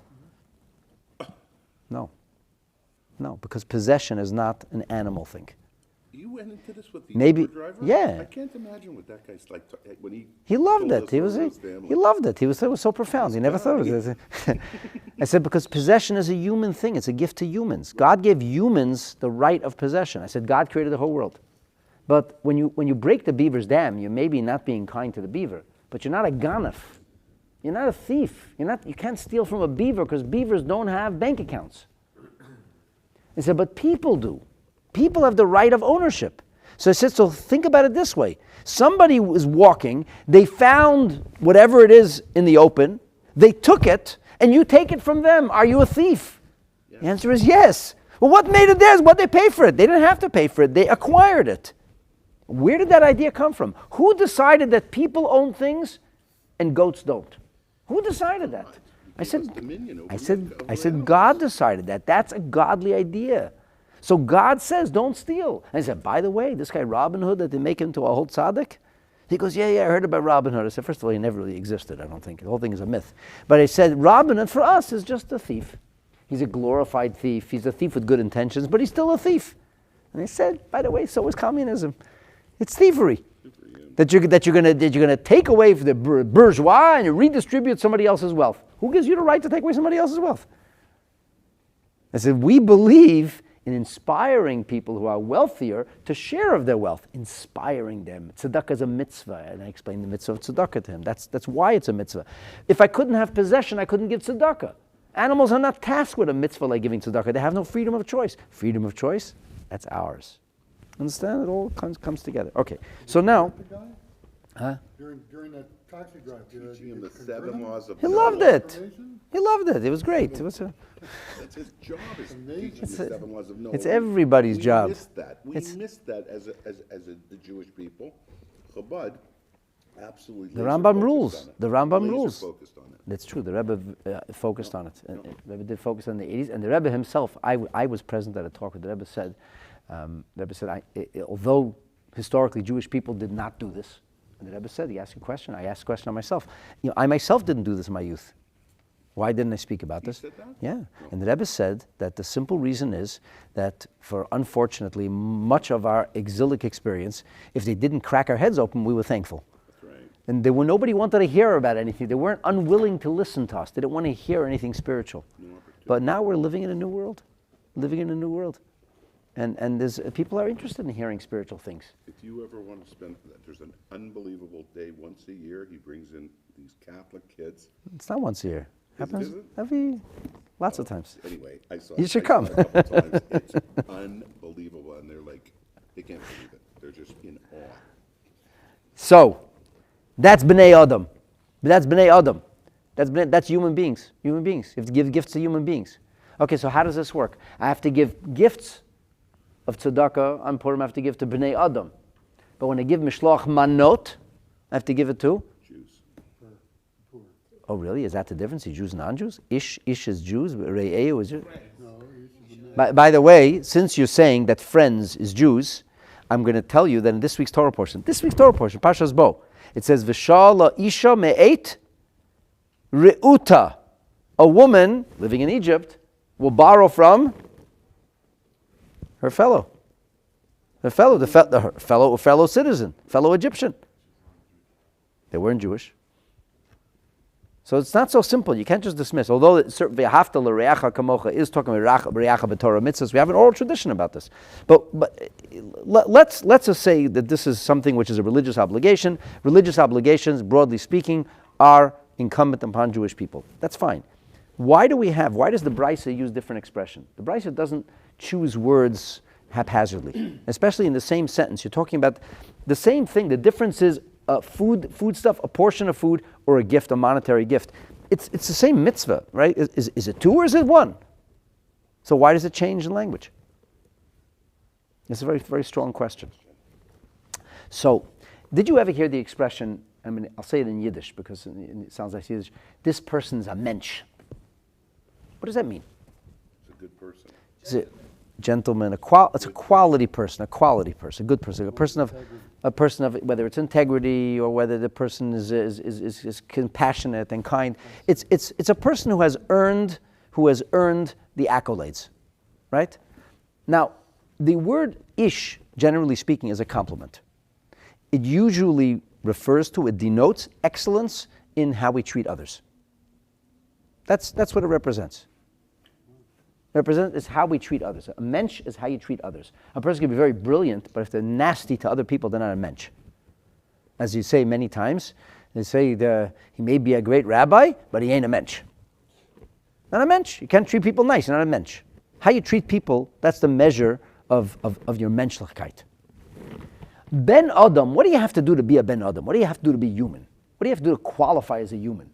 No, because possession is not an animal thing. You went into this with the Maybe, Uber driver? yeah. I can't imagine what that guy's like when He loved told it. us He about his he family. loved it. It was so profound. He never thought of it. I said, because possession is a human thing. It's a gift to humans. God gave humans the right of possession. I said, God created the whole world. But when you break the beaver's dam, you're maybe not being kind to the beaver, but you're not a ganef. You're not a thief. You can't steal from a beaver because beavers don't have bank accounts. I said, but people do. People have the right of ownership. So I said, so think about it this way. Somebody was walking, they found whatever it is in the open, they took it, and you take it from them. Are you a thief? Yes. The answer is yes. Well, what made it theirs? What did they pay for it? They didn't have to pay for it. They acquired it. Where did that idea come from? Who decided that people own things and goats don't? Who decided that? I said, God decided that. That's a godly idea. So God says, don't steal. And I said, by the way, this guy Robin Hood that they make him to a whole tzaddik? He goes, yeah, I heard about Robin Hood. I said, first of all, he never really existed, I don't think. The whole thing is a myth. But I said, Robin Hood for us is just a thief. He's a glorified thief. He's a thief with good intentions, but he's still a thief. And I said, by the way, so is communism. It's thievery. That you're gonna take away from the bourgeois and you redistribute somebody else's wealth. Who gives you the right to take away somebody else's wealth? I said, we believe in inspiring people who are wealthier to share of their wealth, inspiring them. Tzedakah is a mitzvah, and I explained the mitzvah of tzedakah to him. That's why it's a mitzvah. If I couldn't have possession, I couldn't give tzedakah. Animals are not tasked with a mitzvah like giving tzedakah. They have no freedom of choice. Freedom of choice, that's ours. Understand? It all comes together. Okay, so now... Huh? During that taxi drive, Teaching him the 7 laws of He loved it. He loved it. It was great. It was That's his job, is teaching the 7 laws of Noah. It's everybody's job. We missed that. We missed that as the Jewish people. Chabad absolutely. The Rambam rules. The Rambam Laser rules. focused on it. That's true. The Rebbe focused on it. The Rebbe did focus on the 80s. And the Rebbe himself, I was present at a talk where the Rebbe said, although historically Jewish people did not do this, and the Rebbe said, he asked a question, I asked a question on myself. I myself didn't do this in my youth. Why didn't I speak about this? Said that? Yeah. And the Rebbe said that the simple reason is that for, unfortunately, much of our exilic experience, if they didn't crack our heads open, we were thankful. That's right. And nobody wanted to hear about anything. They weren't unwilling to listen to us. They didn't want to hear anything spiritual. But now we're living in a new world. And people are interested in hearing spiritual things. If you ever want to spend, there's an unbelievable day once a year. He brings in these Catholic kids. It's not once a year. Happens Is it? lots of times. Anyway, I saw. You should I come. saw it a couple times. It's unbelievable, and they're like, they can't believe it. They're just in awe. So, that's B'nai Adam. That's B'nai Adam. That's human beings. Human beings. You have to give gifts to human beings. Okay, so how does this work? I have to give gifts of tzedakah on Purim. I have to give to B'nai Adam. But when I give mishloach manot, I have to give it to Jews. Oh, really? Is that the difference? Jews and non-Jews? Ish is Jews. Re'eu is Jews. No, By the way, since you're saying that friends is Jews, I'm going to tell you that in this week's Torah portion, Parshas Bo, it says, V'shala isha me'et re'uta. A woman living in Egypt will borrow from her fellow. The fellow citizen, fellow Egyptian. They weren't Jewish. So it's not so simple. You can't just dismiss. Although v'ahavta l'reacha kamocha is talking about reacha b'Torah mitzvahs, we have an oral tradition about this. But let's just say that this is something which is a religious obligation. Religious obligations, broadly speaking, are incumbent upon Jewish people. That's fine. Why does the Brisa use different expression? The Brisa doesn't choose words haphazardly, especially in the same sentence. You're talking about the same thing. The difference is food stuff, a portion of food, or a gift, a monetary gift. It's the same mitzvah, right? Is it two or is it one? So why does it change in language? It's a very, very strong question. So, did you ever hear the expression, I'll say it in Yiddish because it sounds like Yiddish, this person's a mensch. What does that mean? It's a good person. Is it gentleman? It's a quality person, a good person, a person of whether it's integrity or whether the person is compassionate and kind. It's a person who has earned the accolades, right? Now, the word ish, generally speaking, is a compliment. It usually it denotes excellence in how we treat others. That's what it represents. Represent is how we treat others. A mensch is how you treat others. A person can be very brilliant, but if they're nasty to other people, they're not a mensch. As you say many times, they say he may be a great rabbi, but he ain't a mensch. Not a mensch. You can't treat people nice. You're not a mensch. How you treat people, that's the measure of your menschlichkeit. Ben Adam, what do you have to do to be a Ben Adam? What do you have to do to be human? What do you have to do to qualify as a human?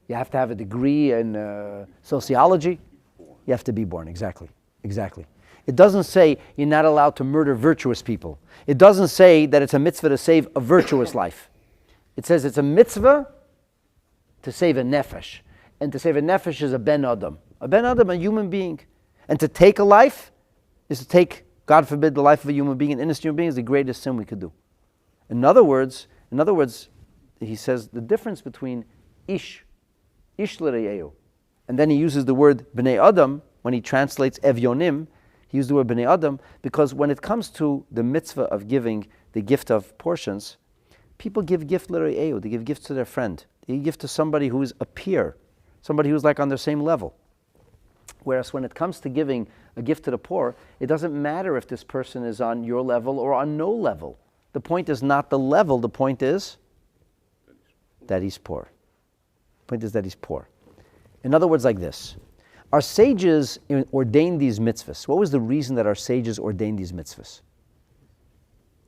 You have to have a degree in sociology. You have to be born, exactly. It doesn't say you're not allowed to murder virtuous people. It doesn't say that it's a mitzvah to save a virtuous life. It says it's a mitzvah to save a nefesh. And to save a nefesh is a ben adam. A ben adam, a human being. And to take a life is to take, God forbid, the life of a human being, an innocent human being, is the greatest sin we could do. In other words, he says the difference between ish l're'eu, and then he uses the word b'nei adam when he translates evyonim. He used the word b'nei adam because when it comes to the mitzvah of giving the gift of portions, people give gift l're'eu. They give gifts to their friend. They give gift to somebody who is a peer, somebody who's like on their same level. Whereas when it comes to giving a gift to the poor, it doesn't matter if this person is on your level or on no level. The point is not the level. The point is that he's poor. The point is that he's poor. In other words, like this. Our sages ordained these mitzvahs. What was the reason that our sages ordained these mitzvahs?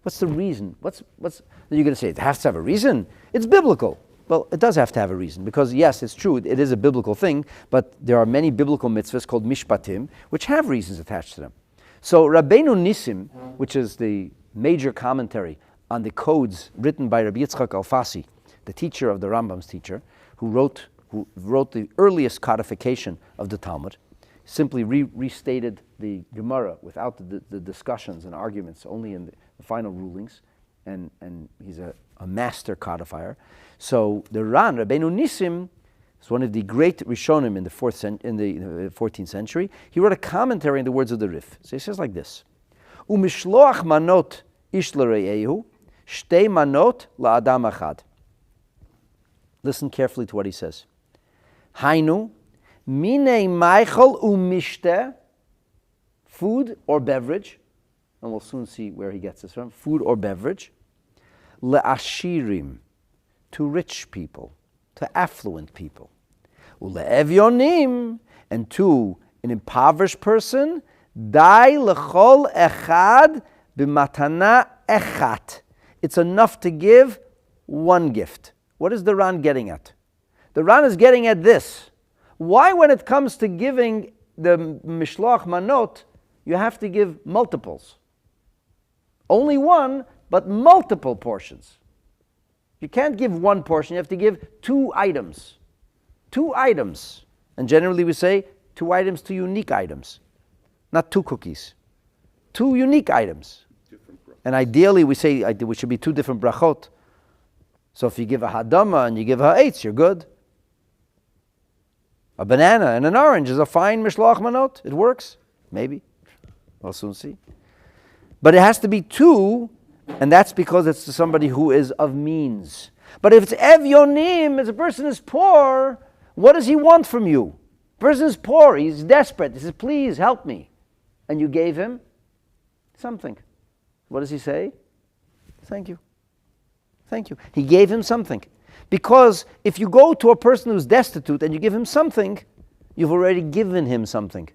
What's the reason? You're going to say, it has to have a reason? It's biblical. Well, it does have to have a reason because, yes, it's true, it is a biblical thing, but there are many biblical mitzvahs called mishpatim, which have reasons attached to them. So Rabbeinu Nissim, which is the major commentary on the codes written by Rabbi Yitzchak Alfasi, the teacher of the Rambam's teacher, who wrote the earliest codification of the Talmud, simply restated the Gemara without the discussions and arguments, only in the final rulings, and he's a master codifier. So the Ran, Rabbeinu Nissim, is one of the great Rishonim in the 14th century. He wrote a commentary in the words of the Rif. So he says like this: Umishloach manot ish l're'ehu, shtei manot la'adam achad. Listen carefully to what he says. Hainu, minei maichel umishte, food or beverage, and we'll soon see where he gets this from, food or beverage, le'ashirim, to rich people, to affluent people, ule'evyonim, and to an impoverished person, dai lechol echad b'matana echat. It's enough to give one gift. What is the Ran getting at? The Ran is getting at this. Why, when it comes to giving the mishloach manot, you have to give multiples? Only one, but multiple portions. You can't give one portion, you have to give 2 items. 2 items. And generally we say 2 items, 2 unique items. Not 2 cookies. 2 unique items. And ideally we say it should be 2 different brachot. So if you give a hadama and you give a eitz, you're good. A banana and an orange is a fine mishloach manot. It works. Maybe. We'll soon see. But it has to be two, and that's because it's to somebody who is of means. But if it's evyonim, if a person is poor, what does he want from you? The person is poor, he's desperate, he says, please help me. And you gave him something. What does he say? Thank you. Thank you. He gave him something. Because if you go to a person who's destitute and you give him something, you've already given him something.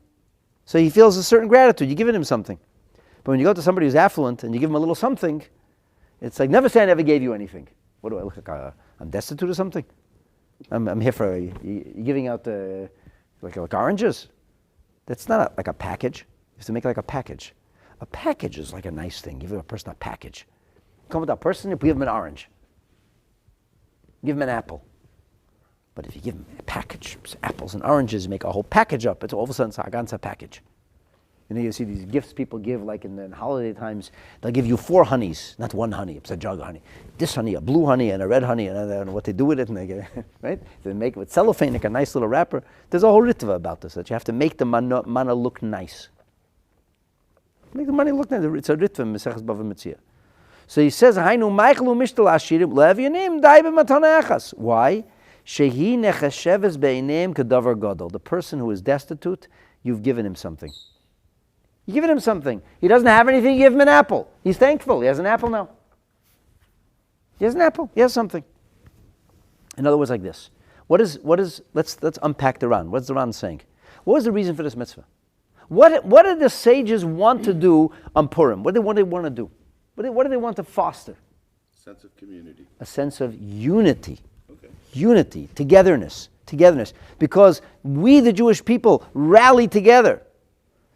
So he feels a certain gratitude, you've given him something. But when you go to somebody who's affluent and you give him a little something, it's like, never say I never gave you anything. What do I look like? I'm destitute or something? I'm here for, you're giving out like oranges? That's not like a package. You have to make it like a package. A package is like a nice thing. Give a person a package. Come with that person, you give him an orange. Give him an apple. But if you give him a package, apples and oranges, you make a whole package up. It's all of a sudden it's a ganze package. You know, you see these gifts people give, like in the holiday times, they'll give you 4 honeys, not 1 honey, it's a jug of honey. This honey, a blue honey and a red honey, and what they do with it, and they get, right? They make it with cellophane, like a nice little wrapper. There's a whole ritva about this, that you have to make the mana look nice. Make the money look nice. It's a ritva, Masechet Megillah. So he says, Hainu Michael Mishtal Ashirim Levianim Daibe Matana Echas. Why? Shehi Nechasheves Beineim Kedavar Gadol. The person who is destitute, you've given him something. You've given him something. He doesn't have anything, you give him an apple. He's thankful. He has an apple now. He has an apple. He has something. In other words, like this. Let's unpack the Ran. What's the Ran saying? What was the reason for this mitzvah? What did the sages want to do on Purim? What do they want to do? What do they want to foster? Sense of community. A sense of unity. Okay. Unity, togetherness. Because we, the Jewish people, rallied together.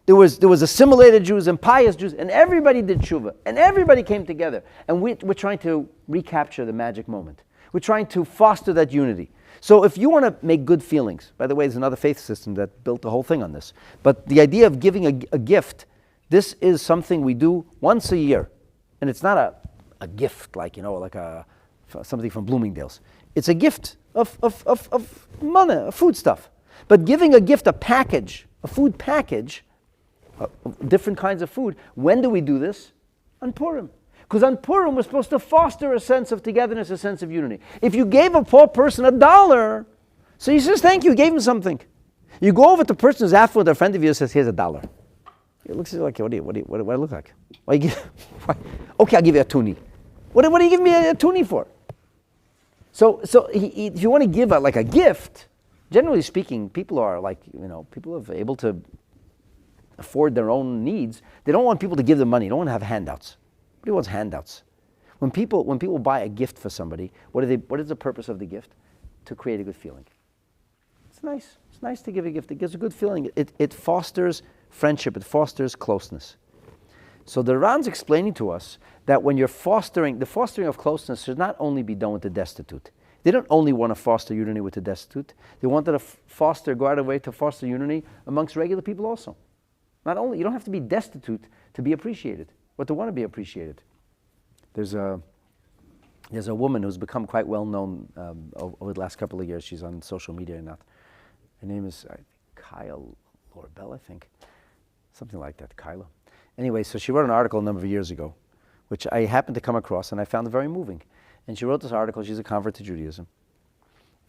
There was assimilated Jews and pious Jews, and everybody did tshuva, and everybody came together. And we're trying to recapture the magic moment. We're trying to foster that unity. So if you want to make good feelings, by the way, there's another faith system that built the whole thing on this. But the idea of giving a gift, this is something we do once a year. And it's not a gift like, something from Bloomingdale's. It's a gift of money, of food stuff. But giving a gift, a package, a food package, different kinds of food, when do we do this? On Purim. Because on Purim, we're supposed to foster a sense of togetherness, a sense of unity. If you gave a poor person $1, so he says, thank you, you gave him something. You go over to the person who's affluent, a friend of yours says, here's $1. It looks like, what do I look like? Okay, I'll give you a toonie. What do you give me a toonie for? So if you want to give a gift, generally speaking, people are people are able to afford their own needs. They don't want people to give them money. They don't want to have handouts. Nobody wants handouts. When people buy a gift for somebody, what is the purpose of the gift? To create a good feeling. It's nice. It's nice to give a gift. It gives a good feeling. It fosters friendship. It fosters closeness. So the Ran's explaining to us that when you're the fostering of closeness should not only be done with the destitute. They don't only want to foster unity with the destitute. They wanted to go out of the way to foster unity amongst regular people also. Not only, you don't have to be destitute to be appreciated, but to want to be appreciated. There's a woman who's become quite well known over the last couple of years. She's on social media or not. Her name is Kyle Lorbell, I think. Something like that, Kyla. Anyway, so she wrote an article a number of years ago, which I happened to come across, and I found it very moving. And she wrote this article. She's a convert to Judaism.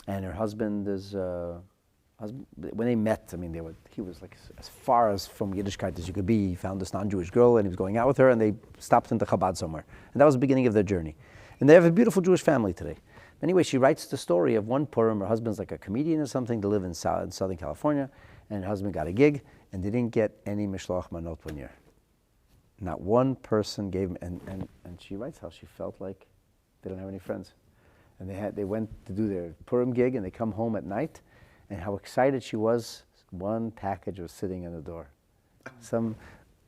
And her husband is... when they met, he was like as far as from Yiddishkeit as you could be. He found this non-Jewish girl and he was going out with her, and they stopped into Chabad somewhere. And that was the beginning of their journey. And they have a beautiful Jewish family today. Anyway, she writes the story of one Purim. Her husband's like a comedian or something. They live in Southern California. And her husband got a gig, and they didn't get any Mishloach Manot one year. Not one person gave him, and she writes how she felt like they don't have any friends. And they went to do their Purim gig, and they come home at night, and how excited she was. One package was sitting in the door. Some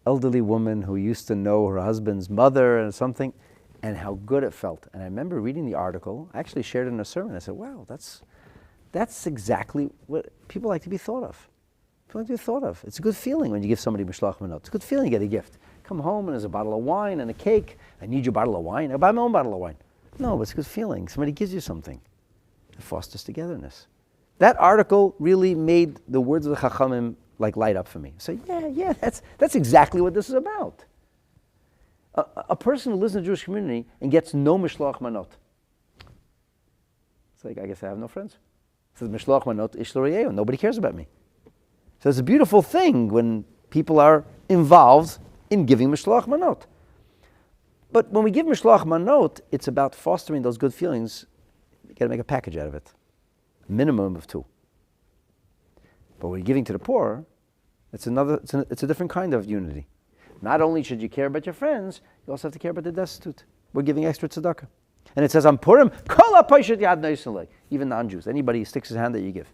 elderly woman who used to know her husband's mother or something, and how good it felt. And I remember reading the article. I actually shared it in a sermon. I said, wow, that's exactly what people like to be thought of. People like to be thought of. It's a good feeling when you give somebody Mishloach Manot. It's a good feeling to get a gift. Come home and there's a bottle of wine and a cake. I need your bottle of wine. I buy my own bottle of wine. No, but it's a good feeling. Somebody gives you something. It fosters togetherness. That article really made the words of the Chachamim light up for me. So yeah, that's exactly what this is about. A person who lives in a Jewish community and gets no mishloach manot. It's like, I guess I have no friends. It says mishloach manot ish l'reyehu. Nobody cares about me. So it's a beautiful thing when people are involved in giving mishloach manot. But when we give mishloach manot, it's about fostering those good feelings. You got to make a package out of it. A minimum of 2. But when you're giving to the poor, it's a different kind of unity. Not only should you care about your friends, you also have to care about the destitute. We're giving extra tzedakah. And it says on Purim, kol ha'poishet yad noisei, even non-Jews, anybody who sticks his hand that you give.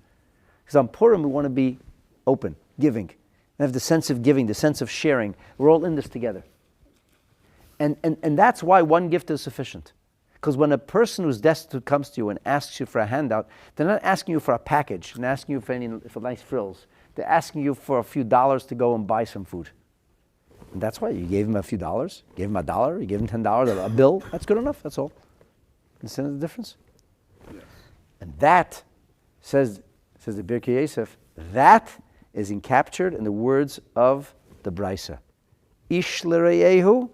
Because on Purim we want to be open, giving, and have the sense of giving, the sense of sharing. We're all in this together. And that's why one gift is sufficient. Because when a person who's destitute comes to you and asks you for a handout, they're not asking you for a package and asking you for nice frills. They're asking you for a few dollars to go and buy some food. And that's why you gave him a few dollars, gave him $1, you gave him $10, a bill. That's good enough. That's all. Understand the difference? Yes. And that says the Birkei Yosef, that is captured in the words of the Brisa. Ish l'reyehu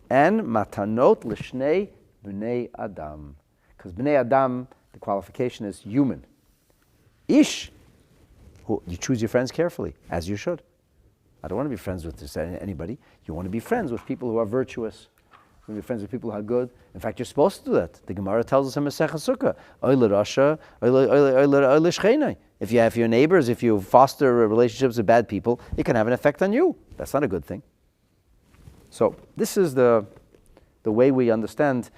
and matanot l'shnei b'nei Adam. Because b'nei Adam, the qualification is human. Ish, you choose your friends carefully, as you should. I don't want to be friends with just anybody. You want to be friends with people who are virtuous. You want to be friends with people who are good. In fact, you're supposed to do that. The Gemara tells us in Masechet Sukkah, oy l'rasha, oy l'shcheinai. If you have your neighbors, if you foster relationships with bad people, it can have an effect on you. That's not a good thing. So this is the way we understand.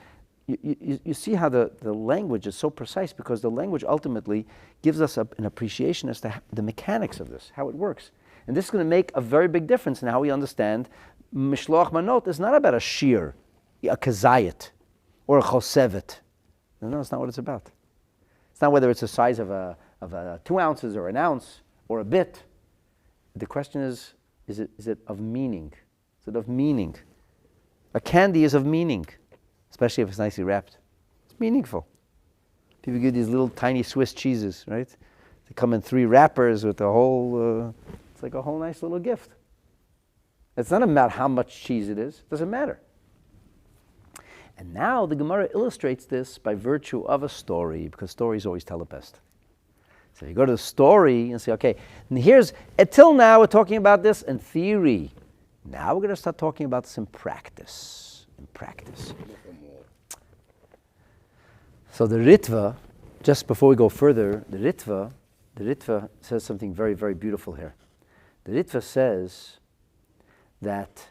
You see how the language is so precise, because the language ultimately gives us an appreciation as to the mechanics of this, how it works. And this is going to make a very big difference in how we understand Mishloach Manot is not about a shir, a kazayit, or a chosevet. No, it's not what it's about. It's not whether it's the size of a 2 ounces or an ounce or a bit. The question is it of meaning? Is it of meaning? A candy is of meaning, especially if it's nicely wrapped. It's meaningful. People give these little tiny Swiss cheeses, right? They come in 3 wrappers with a whole... it's like a whole nice little gift. It's not about how much cheese it is. It doesn't matter. And now the Gemara illustrates this by virtue of a story, because stories always tell it best. So you go to the story and say, okay, and until now we're talking about this in theory. Now we're going to start talking about this in practice. So the Ritva, just before we go further, the Ritva says something very, very beautiful here. The Ritva says that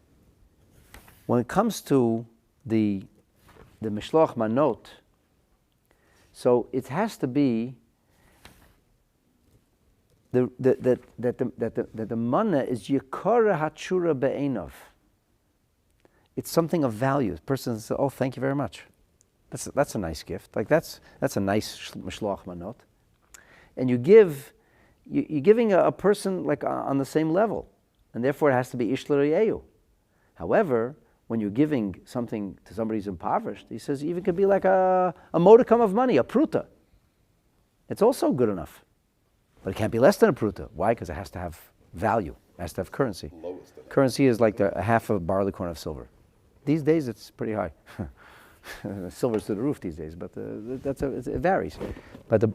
when it comes to the Mishloach Manot, so it has to be that the manna is Yikara Hachura Be'enov. It's something of value. The person says, "Oh, thank you very much. That's a nice gift. Like that's a nice Mishloach Manot." And you're giving a person like on the same level, and therefore it has to be Ish l'reyehu. However, when you're giving something to somebody who's impoverished, he says it even could be like a modicum of money, a pruta. It's also good enough. But it can't be less than a pruta. Why? Because it has to have value. It has to have currency. Currency is like a half a barleycorn of silver. These days it's pretty high. Silver's to the roof these days, but it varies. But a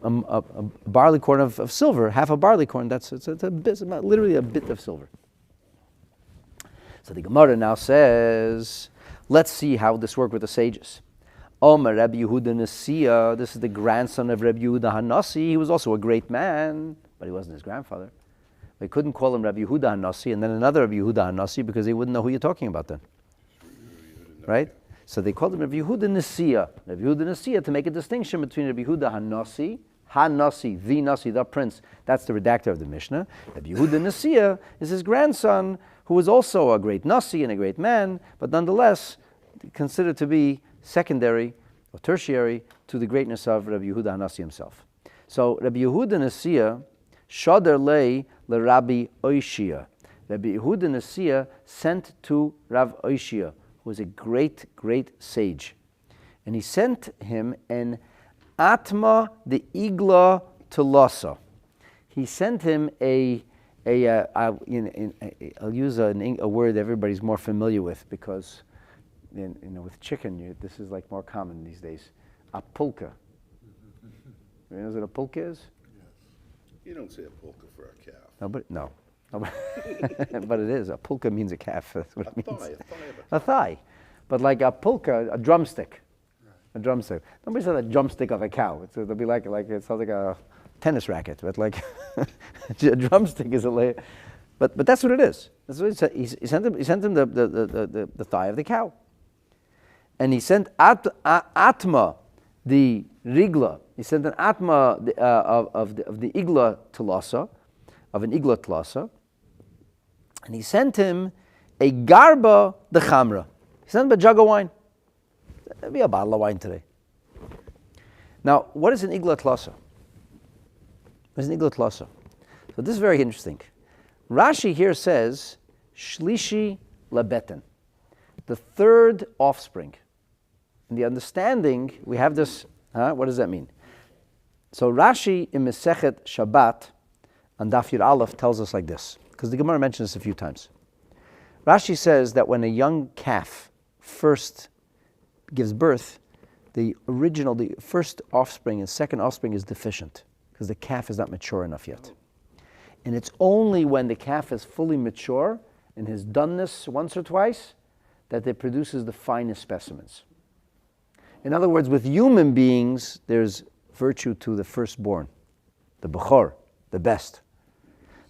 barleycorn of silver, half a barleycorn, it's literally a bit of silver. So the Gemara now says, let's see how this worked with the sages. Omer Rabbi Yehuda Nasiya, this is the grandson of Rabbi Yehuda Hanasi. He was also a great man, but he wasn't his grandfather. They couldn't call him Rabbi Yehuda Hanasi and then another Rabbi Yehuda Hanasi because they wouldn't know who you're talking about then. Right? So they called him Rabbi Yehuda Nasiya. Rabbi Yehuda Nasiya, to make a distinction between Rabbi Yehuda Hanasi, the Nasi, the prince. That's the redactor of the Mishnah. Rabbi Yehuda Nasiya is his grandson, who was also a great Nasi and a great man, but nonetheless considered to be secondary or tertiary to the greatness of Rabbi Yehuda Hanasi himself. So Rabbi Yehuda Nasiya, Shader lei Rabbi Oishia. Rabbi Yehuda Nasiya sent to Rav Oishia, who was a great, great sage. And he sent him an Atma de Igla Telasa. He sent him I'll use a word everybody's more familiar with because with chicken, this is like more common these days. A pulka. You know what a pulka is? You don't say a polka for a calf. No. But it is. A pulka means a calf. That's what it means. A thigh. But like a pulka, a drumstick. A drumstick. Nobody said a drumstick of a cow. It'll be like it sounds like a tennis racket, but like a drumstick is a layer. But that's what it is. That's what he said. He sent him the thigh of the cow, and he sent atma, the rigla. He sent an atma of the igla talasa, of an igla talasa, and he sent him a garba de chamra. He sent him a jug of wine. That'd be a bottle of wine today. Now, what is an igla talasa? What is an igla talasa? So this is very interesting. Rashi here says, shlishi labeten, the third offspring. In the understanding, we have this, what does that mean? So Rashi in Masechet Shabbat, on Daf Yud Aleph, tells us like this, because the Gemara mentions this a few times. Rashi says that when a young calf first gives birth, the first offspring and second offspring is deficient, because the calf is not mature enough yet. And it's only when the calf is fully mature and has done this once or twice that it produces the finest specimens. In other words, with human beings, there's virtue to the firstborn, the bechor, the best.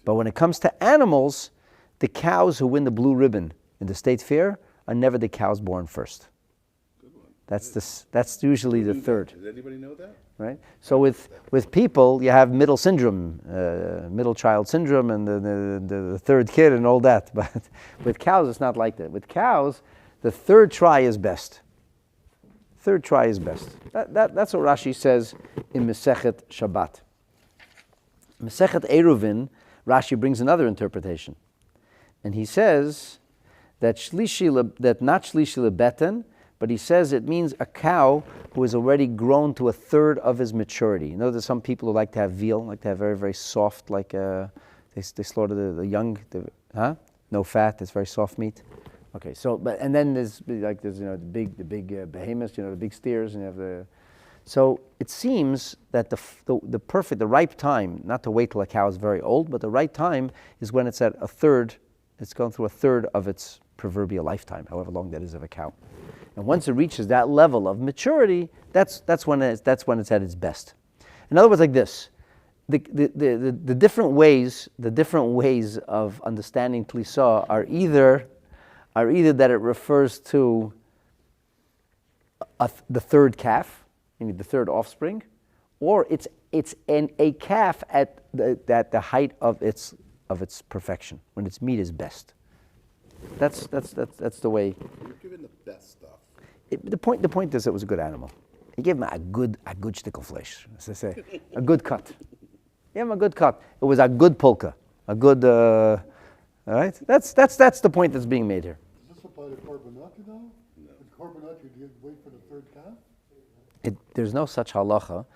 But when it comes to animals, the cows who win the blue ribbon in the state fair are never the cows born first. Good one. That's usually the third. Does anybody know that? Right? So with people, you have middle syndrome, middle child syndrome, and the third kid and all that. But with cows, it's not like that. With cows, the third try is best. Third try is best. That's what Rashi says in Masechet Shabbat. Masechet Eruvin, Rashi brings another interpretation. And he says that not shlishi lebeten, but he says it means a cow who has already grown to a third of his maturity. You know, there's some people who like to have veal, like to have very, very soft, like they slaughter the young, no fat, it's very soft meat. Okay, so and then there's the big behemoths, the big steers, and you have so it seems that the ripe time, not to wait till a cow is very old, but the right time is when it's at a third, it's gone through a third of its proverbial lifetime, however long that is of a cow. And once it reaches that level of maturity, that's when it's at its best. In other words, like this, the different ways of understanding Tlisa are either that it refers to the third calf, meaning the third offspring, or it's a calf at the height of its perfection, when its meat is best. That's the way. You're giving the best stuff. The point is, it was a good animal. He gave him a good shtickle flesh, as they say, a good cut. He gave him a good cut. It was a good polka, a good. All right, that's the point that's being made here. Does this apply to korbanot now? No. In korbanot, you wait for the third calf? There's no such halacha,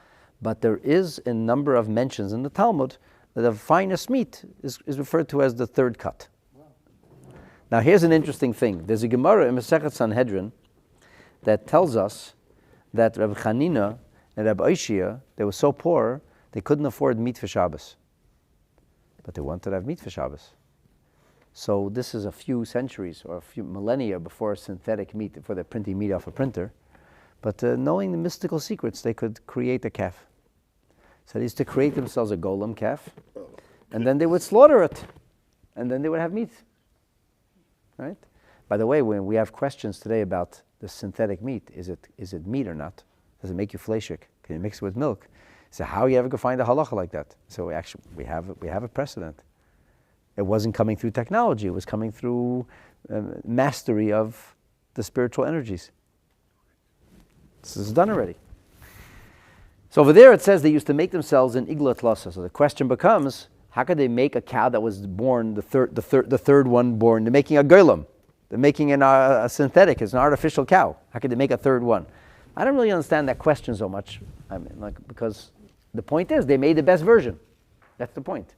but there is a number of mentions in the Talmud that the finest meat is referred to as the third cut. Wow. Now here's an interesting thing. There's a Gemara in Masechet Sanhedrin that tells us that Rabbi Chanina and Rabbi Oishia, they were so poor, they couldn't afford meat for Shabbos. But they wanted to have meat for Shabbos. So this is a few centuries or a few millennia before synthetic meat, before they're printing meat off a printer. But knowing the mystical secrets, they could create a calf. So they used to create themselves a golem calf, and then they would slaughter it, and then they would have meat. Right? By the way, when we have questions today about the synthetic meat, is it meat or not? Does it make you fleishik? Can you mix it with milk? So how you ever go find a halacha like that? So we have a precedent. It wasn't coming through technology; it was coming through mastery of the spiritual energies. This is done already. So over there it says they used to make themselves in igla tlasa. So the question becomes, how could they make a cow that was born the third one born? They're making a golem. They're making a synthetic. It's an artificial cow. How could they make a third one? I don't really understand that question so much. Because the point is they made the best version. That's the point.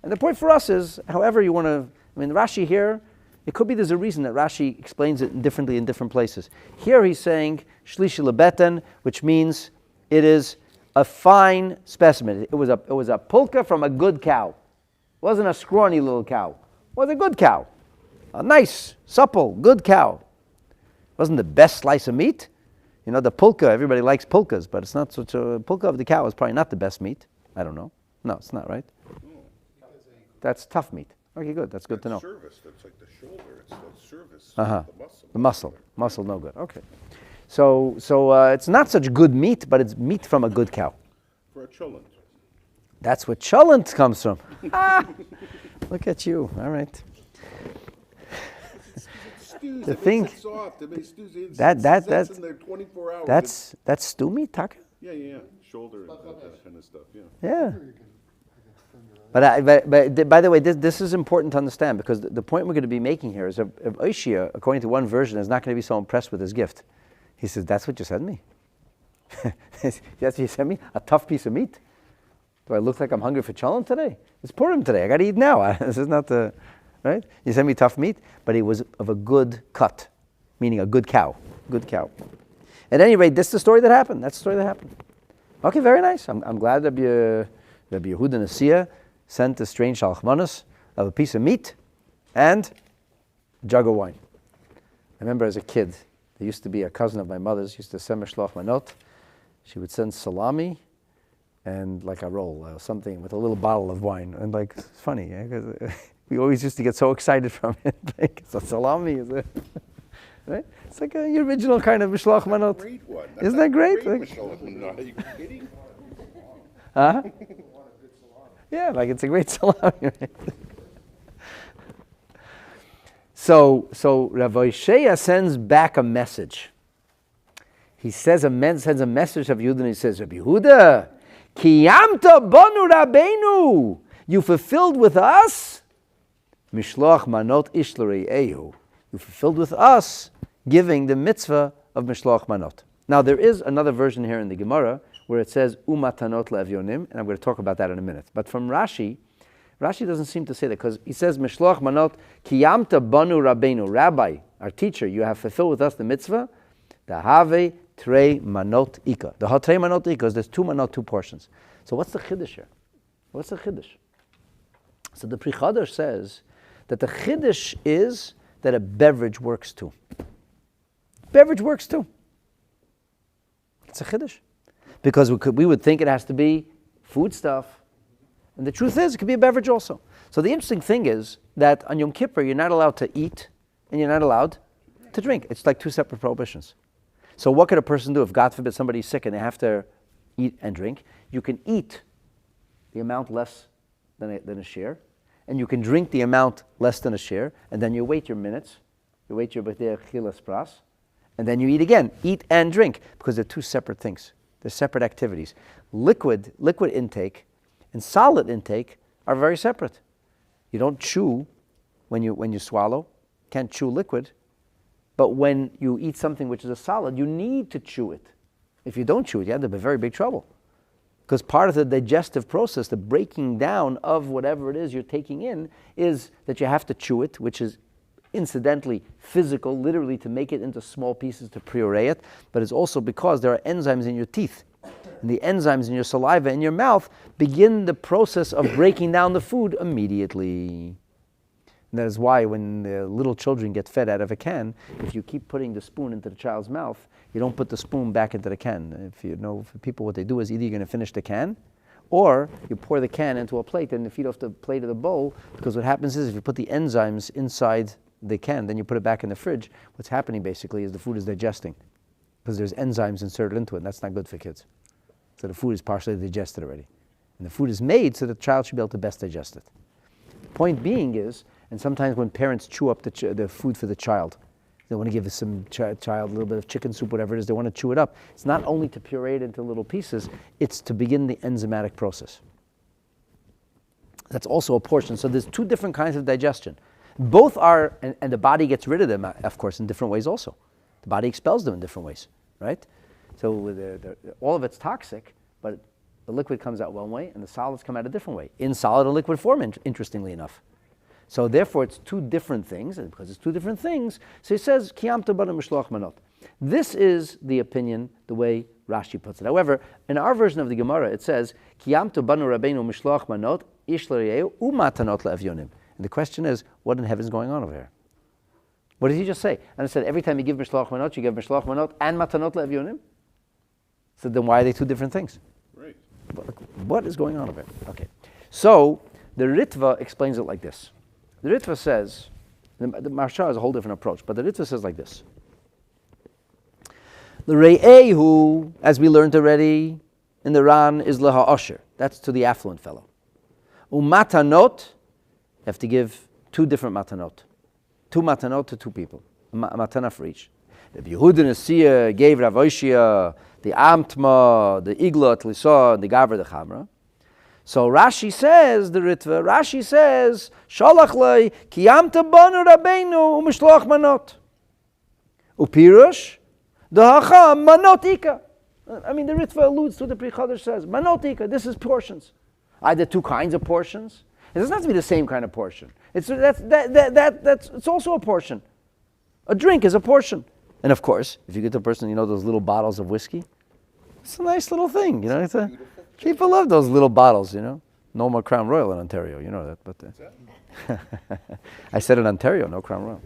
And the point for us is, however you want to. Rashi here It could be there's a reason that Rashi explains it differently in different places. Here he's saying shlishi lebeten, which means it is a fine specimen. It was a pulka from a good cow. It wasn't a scrawny little cow. It was a good cow. A nice, supple, good cow. It wasn't the best slice of meat. You know, the pulka, everybody likes pulkas, but it's not such a pulka of the cow is probably not the best meat. I don't know. No, it's not, right? That's tough meat. Okay, good. That's good to know. Service, that's like the shoulder, it's the service, Uh-huh. the muscle. The muscle. Muscle, no good. Okay. So it's not such good meat, but it's meat from a good cow. For a cholent. That's where cholent comes from. Look at you. All right. Stews, The it thing- makes it soft, it makes stews, it's That's in there 24 hours. that's stew meat, Taka? Yeah, shoulder and that kind of stuff, yeah. Yeah. But by the way, this is important to understand because the point we're going to be making here is if Oishia, according to one version, is not going to be so impressed with his gift. He says, that's what you sent me? That's what you sent me? A tough piece of meat? Do I look like I'm hungry for cholent today? It's Purim today. I got to eat now. This is not the, right? You sent me tough meat, but it was of a good cut, meaning a good cow. Good cow. At any rate, this is the story that happened. That's the story that happened. Okay, very nice. I'm glad Rabbi Yehuda Nasiya sent a strange shalchmanos of a piece of meat and a jug of wine. I remember as a kid, there used to be a cousin of my mother's, used to send mishloach manot. She would send salami and like a roll or something with a little bottle of wine. And like, it's funny, yeah, 'cause we always used to get so excited from it. Like, it's a salami, is it? Right? It's like the original kind of mishloach manot. Great one. Isn't that great? Great Like- Michelin manot. Are you kidding? Huh? Yeah, like it's a great salami. Right? So Rav Oishaya sends back a message. He says sends a message of Yehuda and he says, Rabbi Yehuda, Kiyamta banu Rabbeinu, you fulfilled with us Mishloach manot ishlarei ehu. You fulfilled with us giving the mitzvah of Mishloach manot. Now there is another version here in the Gemara where it says umatanot le'avyonim, and I'm going to talk about that in a minute. But from Rashi doesn't seem to say that because he says Mishloach manot kiyamta banu Rabbeinu, Rabbi, our teacher, you have fulfilled with us the mitzvah, the have trei manot ika. The trei manot ika is there's two manot, two portions. So what's the chiddush here? What's the chiddush? So the Pri Chadash says that the chiddush is that a beverage works too. Beverage works too. It's a chiddush. Because we would think it has to be food stuff. And the truth is, it could be a beverage also. So the interesting thing is that on Yom Kippur, you're not allowed to eat and you're not allowed to drink. It's like two separate prohibitions. So what could a person do if, God forbid, somebody's sick and they have to eat and drink? You can eat the amount less than a share, and you can drink the amount less than a share, and then you wait your minutes, you wait your b'tei chilas pras, and then you eat again. Eat and drink, because they're two separate things. They're separate activities. Liquid intake and solid intake are very separate. You don't chew when you swallow. Can't chew liquid. But when you eat something which is a solid, you need to chew it. If you don't chew it, you end up in very big trouble. Because part of the digestive process, the breaking down of whatever it is you're taking in, is that you have to chew it, which is incidentally physical, literally to make it into small pieces to puree it, but it's also because there are enzymes in your teeth. And the enzymes in your saliva and your mouth begin the process of breaking down the food immediately. And that is why when the little children get fed out of a can, if you keep putting the spoon into the child's mouth, you don't put the spoon back into the can. If you know, for people, what they do is either you're going to finish the can, or you pour the can into a plate and feed off the plate of the bowl, because what happens is if you put the enzymes inside the can, then you put it back in the fridge, what's happening basically is the food is digesting, because there's enzymes inserted into it, and that's not good for kids. So the food is partially digested already. And the food is made so the child should be able to best digest it. Point being is, and sometimes when parents chew up the food for the child, they want to give some child a little bit of chicken soup, whatever it is, they want to chew it up. It's not only to puree it into little pieces, it's to begin the enzymatic process. That's also a portion. So there's two different kinds of digestion. Both are, and the body gets rid of them, of course, in different ways also. The body expels them in different ways, right? So all of it's toxic, but the liquid comes out one way and the solids come out a different way, in solid and liquid form, interestingly enough. So therefore, it's two different things, and because it's two different things, so he says, Kiyamta banu mishloach manot. This is the opinion, the way Rashi puts it. However, in our version of the Gemara, it says, Kiyamta banu rabbeinu mishloach manot, ish l'riyeu, u'matanot le'evyonim. And the question is, what in heaven is going on over here? What did he just say? And I said, every time you give mishloach manot, you give mishloach manot and matanot le'evyonim? So then why are they two different things? Right. What is going on over here? Okay. So, the Ritva explains it like this. The Ritva says, the Marsha has a whole different approach, but the Ritva says like this. The Re'ehu, as we learned already in the Ran, is Leha Osher. That's to the affluent fellow. Umatanot, you have to give two different matanot. Two matanot to two people. A matana for each. The Yehuda Nesiya gave Rav Oshia the Amtma, the Iglot, Lisa, and the Gavra, the Chamra. So Rashi says, the Ritva, Rashi says, Shalach lei, Kiyamta banu rabbeinu, umishloach manot. Upirush, Dahacha manot ika. I mean, the Ritva alludes to the Pri Chadash says, manot ika, this is portions. Either two kinds of portions. It doesn't have to be the same kind of portion. It's also a portion. A drink is a portion. And of course, if you get the person, those little bottles of whiskey, it's a nice little thing, people love those little bottles, No more Crown Royal in Ontario, you know that. But I said in Ontario, no Crown Royal.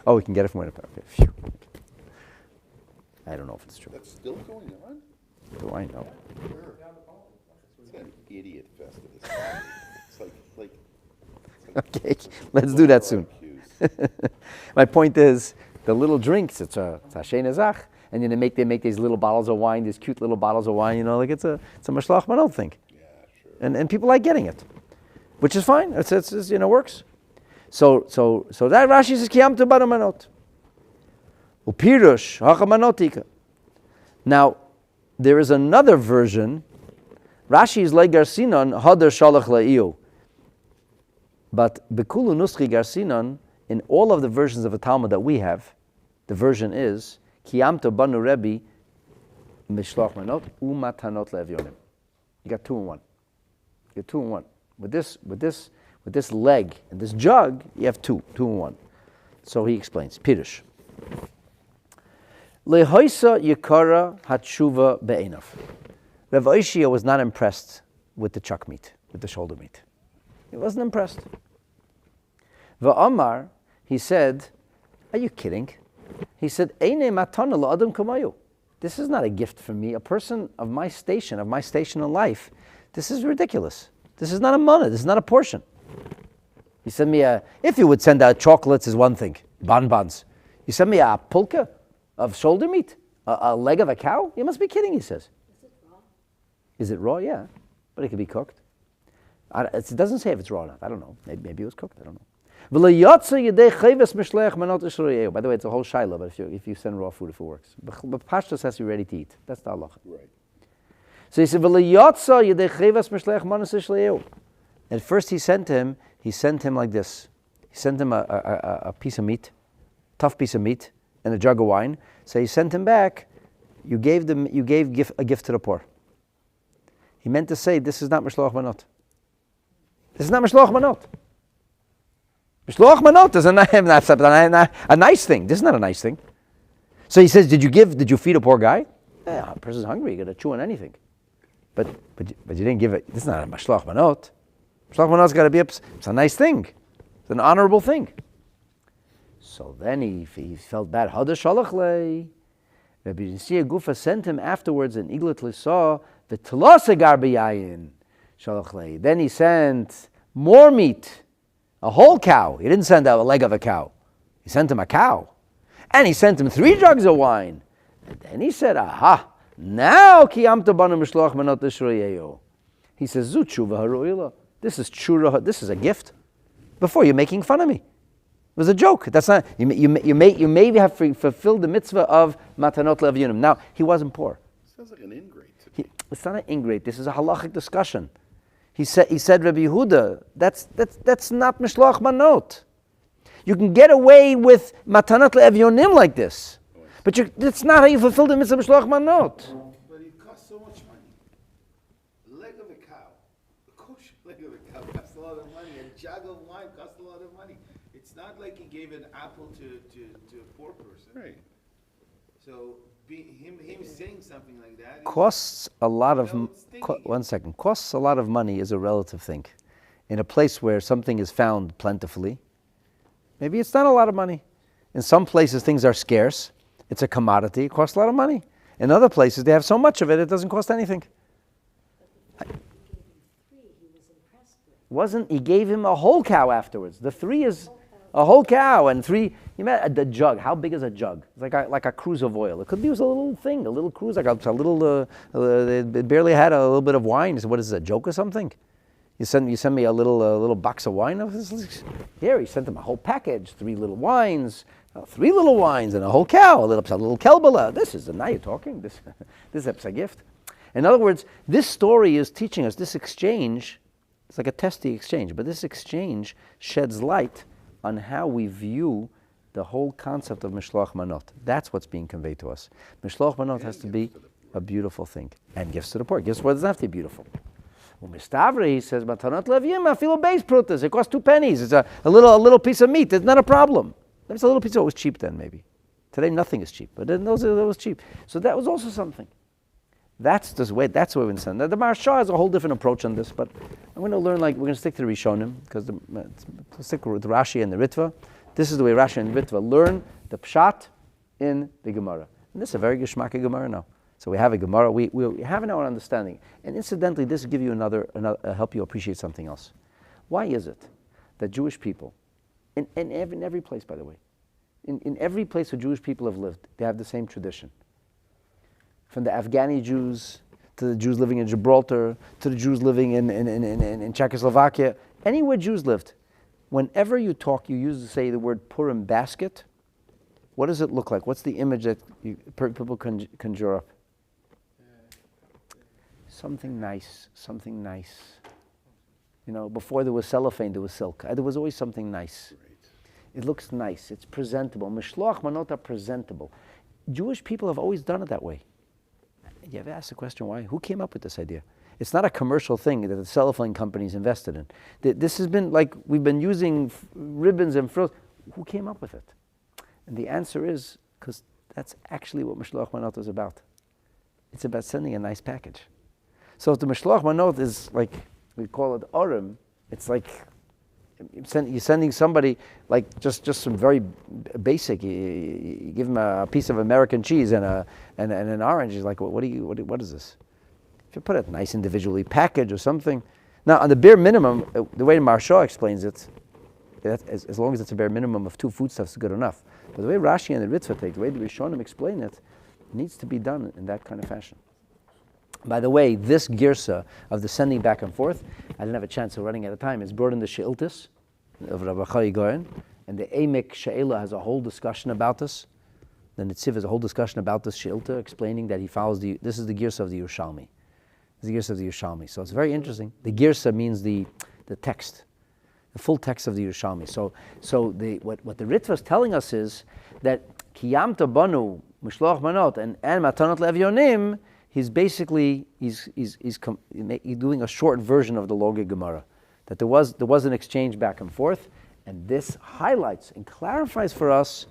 Oh, we can get it from Winnipeg. Okay. Phew. I don't know if it's true. That's still going on? Do I know? It's an idiot fest of this. It's like Okay, let's do that soon. My point is, the little drinks, it's a Shena Zach, and then they make these little bottles of wine, these cute little bottles of wine, like it's a Mashloach Manot thing. Yeah, sure. And people like getting it, which is fine. It's works. So that Rashi says Kiyamtu banu manot. Upirush hacha manotika. Now, there is another version. Rashi is like Garsinon Hadar Shalach La'iyu. But Bekulu Nuskhi Garsinon, in all of the versions of the Talmud that we have, the version is Kiyamta banu Rebbe Mishloach Manot Umatanot Le'evyonim. You got two in one. With this leg and this jug, you have two in one. So he explains. Pirush. Lehoisa Yikara Hatshuva Be'enov. Rav Oshia was not impressed with the chuck meat, with the shoulder meat. He wasn't impressed. Va'amar, he said, are you kidding? He said, Eine matana la'adam kamayu. This is not a gift for me, a person of my station in life. This is ridiculous. This is not a mana, this is not a portion. He sent me if you would send out chocolates is one thing, bonbons. You send me a pulka of shoulder meat, a leg of a cow? You must be kidding, he says. Is it raw? Is it raw? Yeah, but it could be cooked. It doesn't say if it's raw enough. I don't know. Maybe it was cooked. I don't know. By the way, it's a whole shiloh, but if you send raw food, if it works. But pashtus has to be ready to eat. That's the halacha. Right. So he said, at first he sent him like this. He sent him a piece of meat, tough piece of meat, and a jug of wine. So he sent him back. You gave a gift to the poor. He meant to say, this is not Mishloach Manot. This is not Mishloach Manot. Mishloach Manot is a nice thing. This is not a nice thing. So he says, did you feed a poor guy? Yeah, a person's hungry, you got to chew on anything. But you didn't give it. This is not a Mishloach Manot. Mishloach Manot's got to be it's a nice thing. It's an honorable thing. So then he felt bad. Hadar Shalach lei. Rabbi Nesiya Gufa sent him afterwards an iglet lisa v'telasa gar b'yayin Shalach lei. Then he sent more meat, a whole cow. He didn't send out a leg of a cow. He sent him a cow. And he sent him 3 jugs of wine. And then he said, aha, now kiyamta banu mishloach manot l'shroyeyo. He says, zu tshuva haroila. This is tshuva, this is a gift. Before you're making fun of me. It was a joke. That's not, you may have fulfilled the mitzvah of matanot le'evyonim. Now, he wasn't poor. Sounds like an ingrate to me. It's not an ingrate. This is a halachic discussion. He said, Rabbi Yehuda, that's not mishloach manot. You can get away with matanot le'evyonim like this. But that's not how you fulfill the mitzvah mishloach manot. But it costs so much money. Leg of a cow, a kosher leg of a cow costs a lot of money, and jug of wine costs a lot of money. It's not like he gave an apple to a poor person. Right. So him saying something like that Costs a lot of, No, it's thinking. one second, costs a lot of money is a relative thing. In a place where something is found plentifully, maybe it's not a lot of money. In some places things are scarce, it's a commodity, it costs a lot of money. In other places they have so much of it, it doesn't cost anything. He gave him a whole cow afterwards. The 3 is a whole cow and 3. You met the jug. How big is a jug? It's like a cruise of oil. It could be a little thing, a little cruise, like a little. It barely had a little bit of wine. He said, "What is this, a joke or something?" You send me a little box of wine. Here he sent him a whole package, 3 little wines, 3 little wines, and a whole cow, a little kelbala. Now you're talking. This is a gift. In other words, this story is teaching us this exchange. It's like a testy exchange, but this exchange sheds light on how we view the whole concept of Mishloach Manot. That's what's being conveyed to us. Mishloach Manot has to be a beautiful thing. And gifts to the poor. Gifts to the poor doesn't have to be beautiful. Umistavre, he says, Matanot Levim, afilo beis prutas. It costs 2 pennies. It's a little piece of meat. It's not a problem. It's a little piece. It was cheap then, maybe. Today nothing is cheap, but in those days it was cheap. So that was also something. That's the way we understand. The Maharsha has a whole different approach on this, but I'm going to learn, we're going to stick to the Rishonim, because stick with Rashi and the Ritva. This is the way Rashi and the Ritva learn the Pshat in the Gemara. And this is a very Geshmaka Gemara now. So we have a Gemara, we have now an understanding. And incidentally, this will give you another help you appreciate something else. Why is it that Jewish people, in every place, by the way, in every place where Jewish people have lived, they have the same tradition? From the Afghani Jews to the Jews living in Gibraltar to the Jews living in Czechoslovakia, anywhere Jews lived, whenever you talk, you usually say the word Purim basket. What does it look like? What's the image that people conjure up? Something nice, something nice. You know, before there was cellophane, there was silk. There was always something nice. It looks nice, it's presentable. Mishloach manot are presentable. Jewish people have always done it that way. You ever ask the question why? Who came up with this idea? It's not a commercial thing that the cellophane companies invested in. This has been we've been using ribbons and frills. Who came up with it? And the answer is because that's actually what Mishloach Manot is about. It's about sending a nice package. So if the Mishloach Manot is we call it Urim, it's like you're sending somebody just some very basic. You give him a piece of American cheese and an orange. He's like, what is this? If you put it nice individually packaged or something. Now on the bare minimum, the way Maharsha explains it, as long as it's a bare minimum of 2 foodstuffs, is good enough. But the way Rashi and the Ritva take, the way the Rishonim explain it, needs to be done in that kind of fashion. By the way, this girsa of the sending back and forth, I didn't have a chance of running out of time, it's brought in the She'iltis of Rabbi Chai Goyen, and the Emek She'ila has a whole discussion about this. The Netziv has a whole discussion about this She'ilta, explaining that he follows this is the girsa of the Yerushalmi. This is the girsa of the Yerushalmi. So it's very interesting. The girsa means the text, the full text of the Yerushalmi. So what the Ritva is telling us is that Kiyamta Banu, Mishloach Manot, and Matanot Le'Evyonim, he's basically he's doing a short version of the Loga Gemara, that there was an exchange back and forth, and this highlights and clarifies for us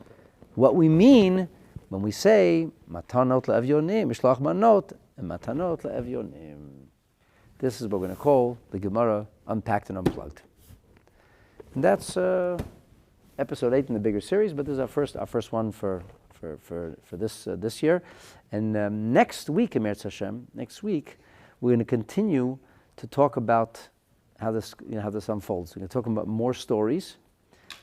what we mean when we say Matanot Le'Evyonim, Mishloach Manot, and Matanot Le'Evyonim. This is what we're going to call the Gemara Unpacked and Unplugged, and that's episode 8 in the bigger series. But this is our first one for this year. And next week, Eretz Hashem, we're going to continue to talk about how this unfolds. We're going to talk about more stories,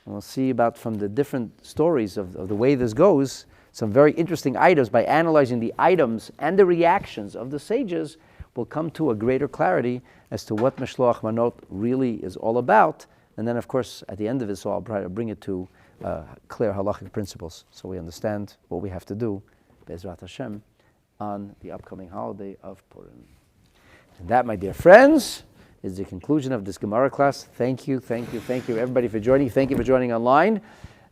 and we'll see about from the different stories of the way this goes, some very interesting items. By analyzing the items and the reactions of the sages, we'll come to a greater clarity as to what Mishloach Manot really is all about. And then, of course, at the end of this, I'll try to bring it to clear halachic principles, so we understand what we have to do, Be'ezrat Hashem, on the upcoming holiday of Purim. And that, my dear friends, is the conclusion of this Gemara class. Thank you, everybody, for joining. Thank you for joining online.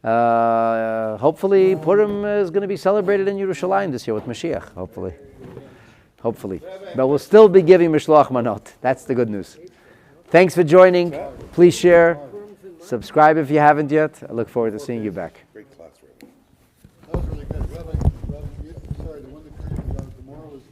Hopefully, Purim is going to be celebrated in Yerushalayim this year with Mashiach, hopefully. But we'll still be giving Mishloach Manot. That's the good news. Thanks for joining. Please share. Subscribe if you haven't yet. I look forward to seeing you back. Great class, Rabbi. That was really good. Rabbi, sorry, the one that Kurt was on tomorrow was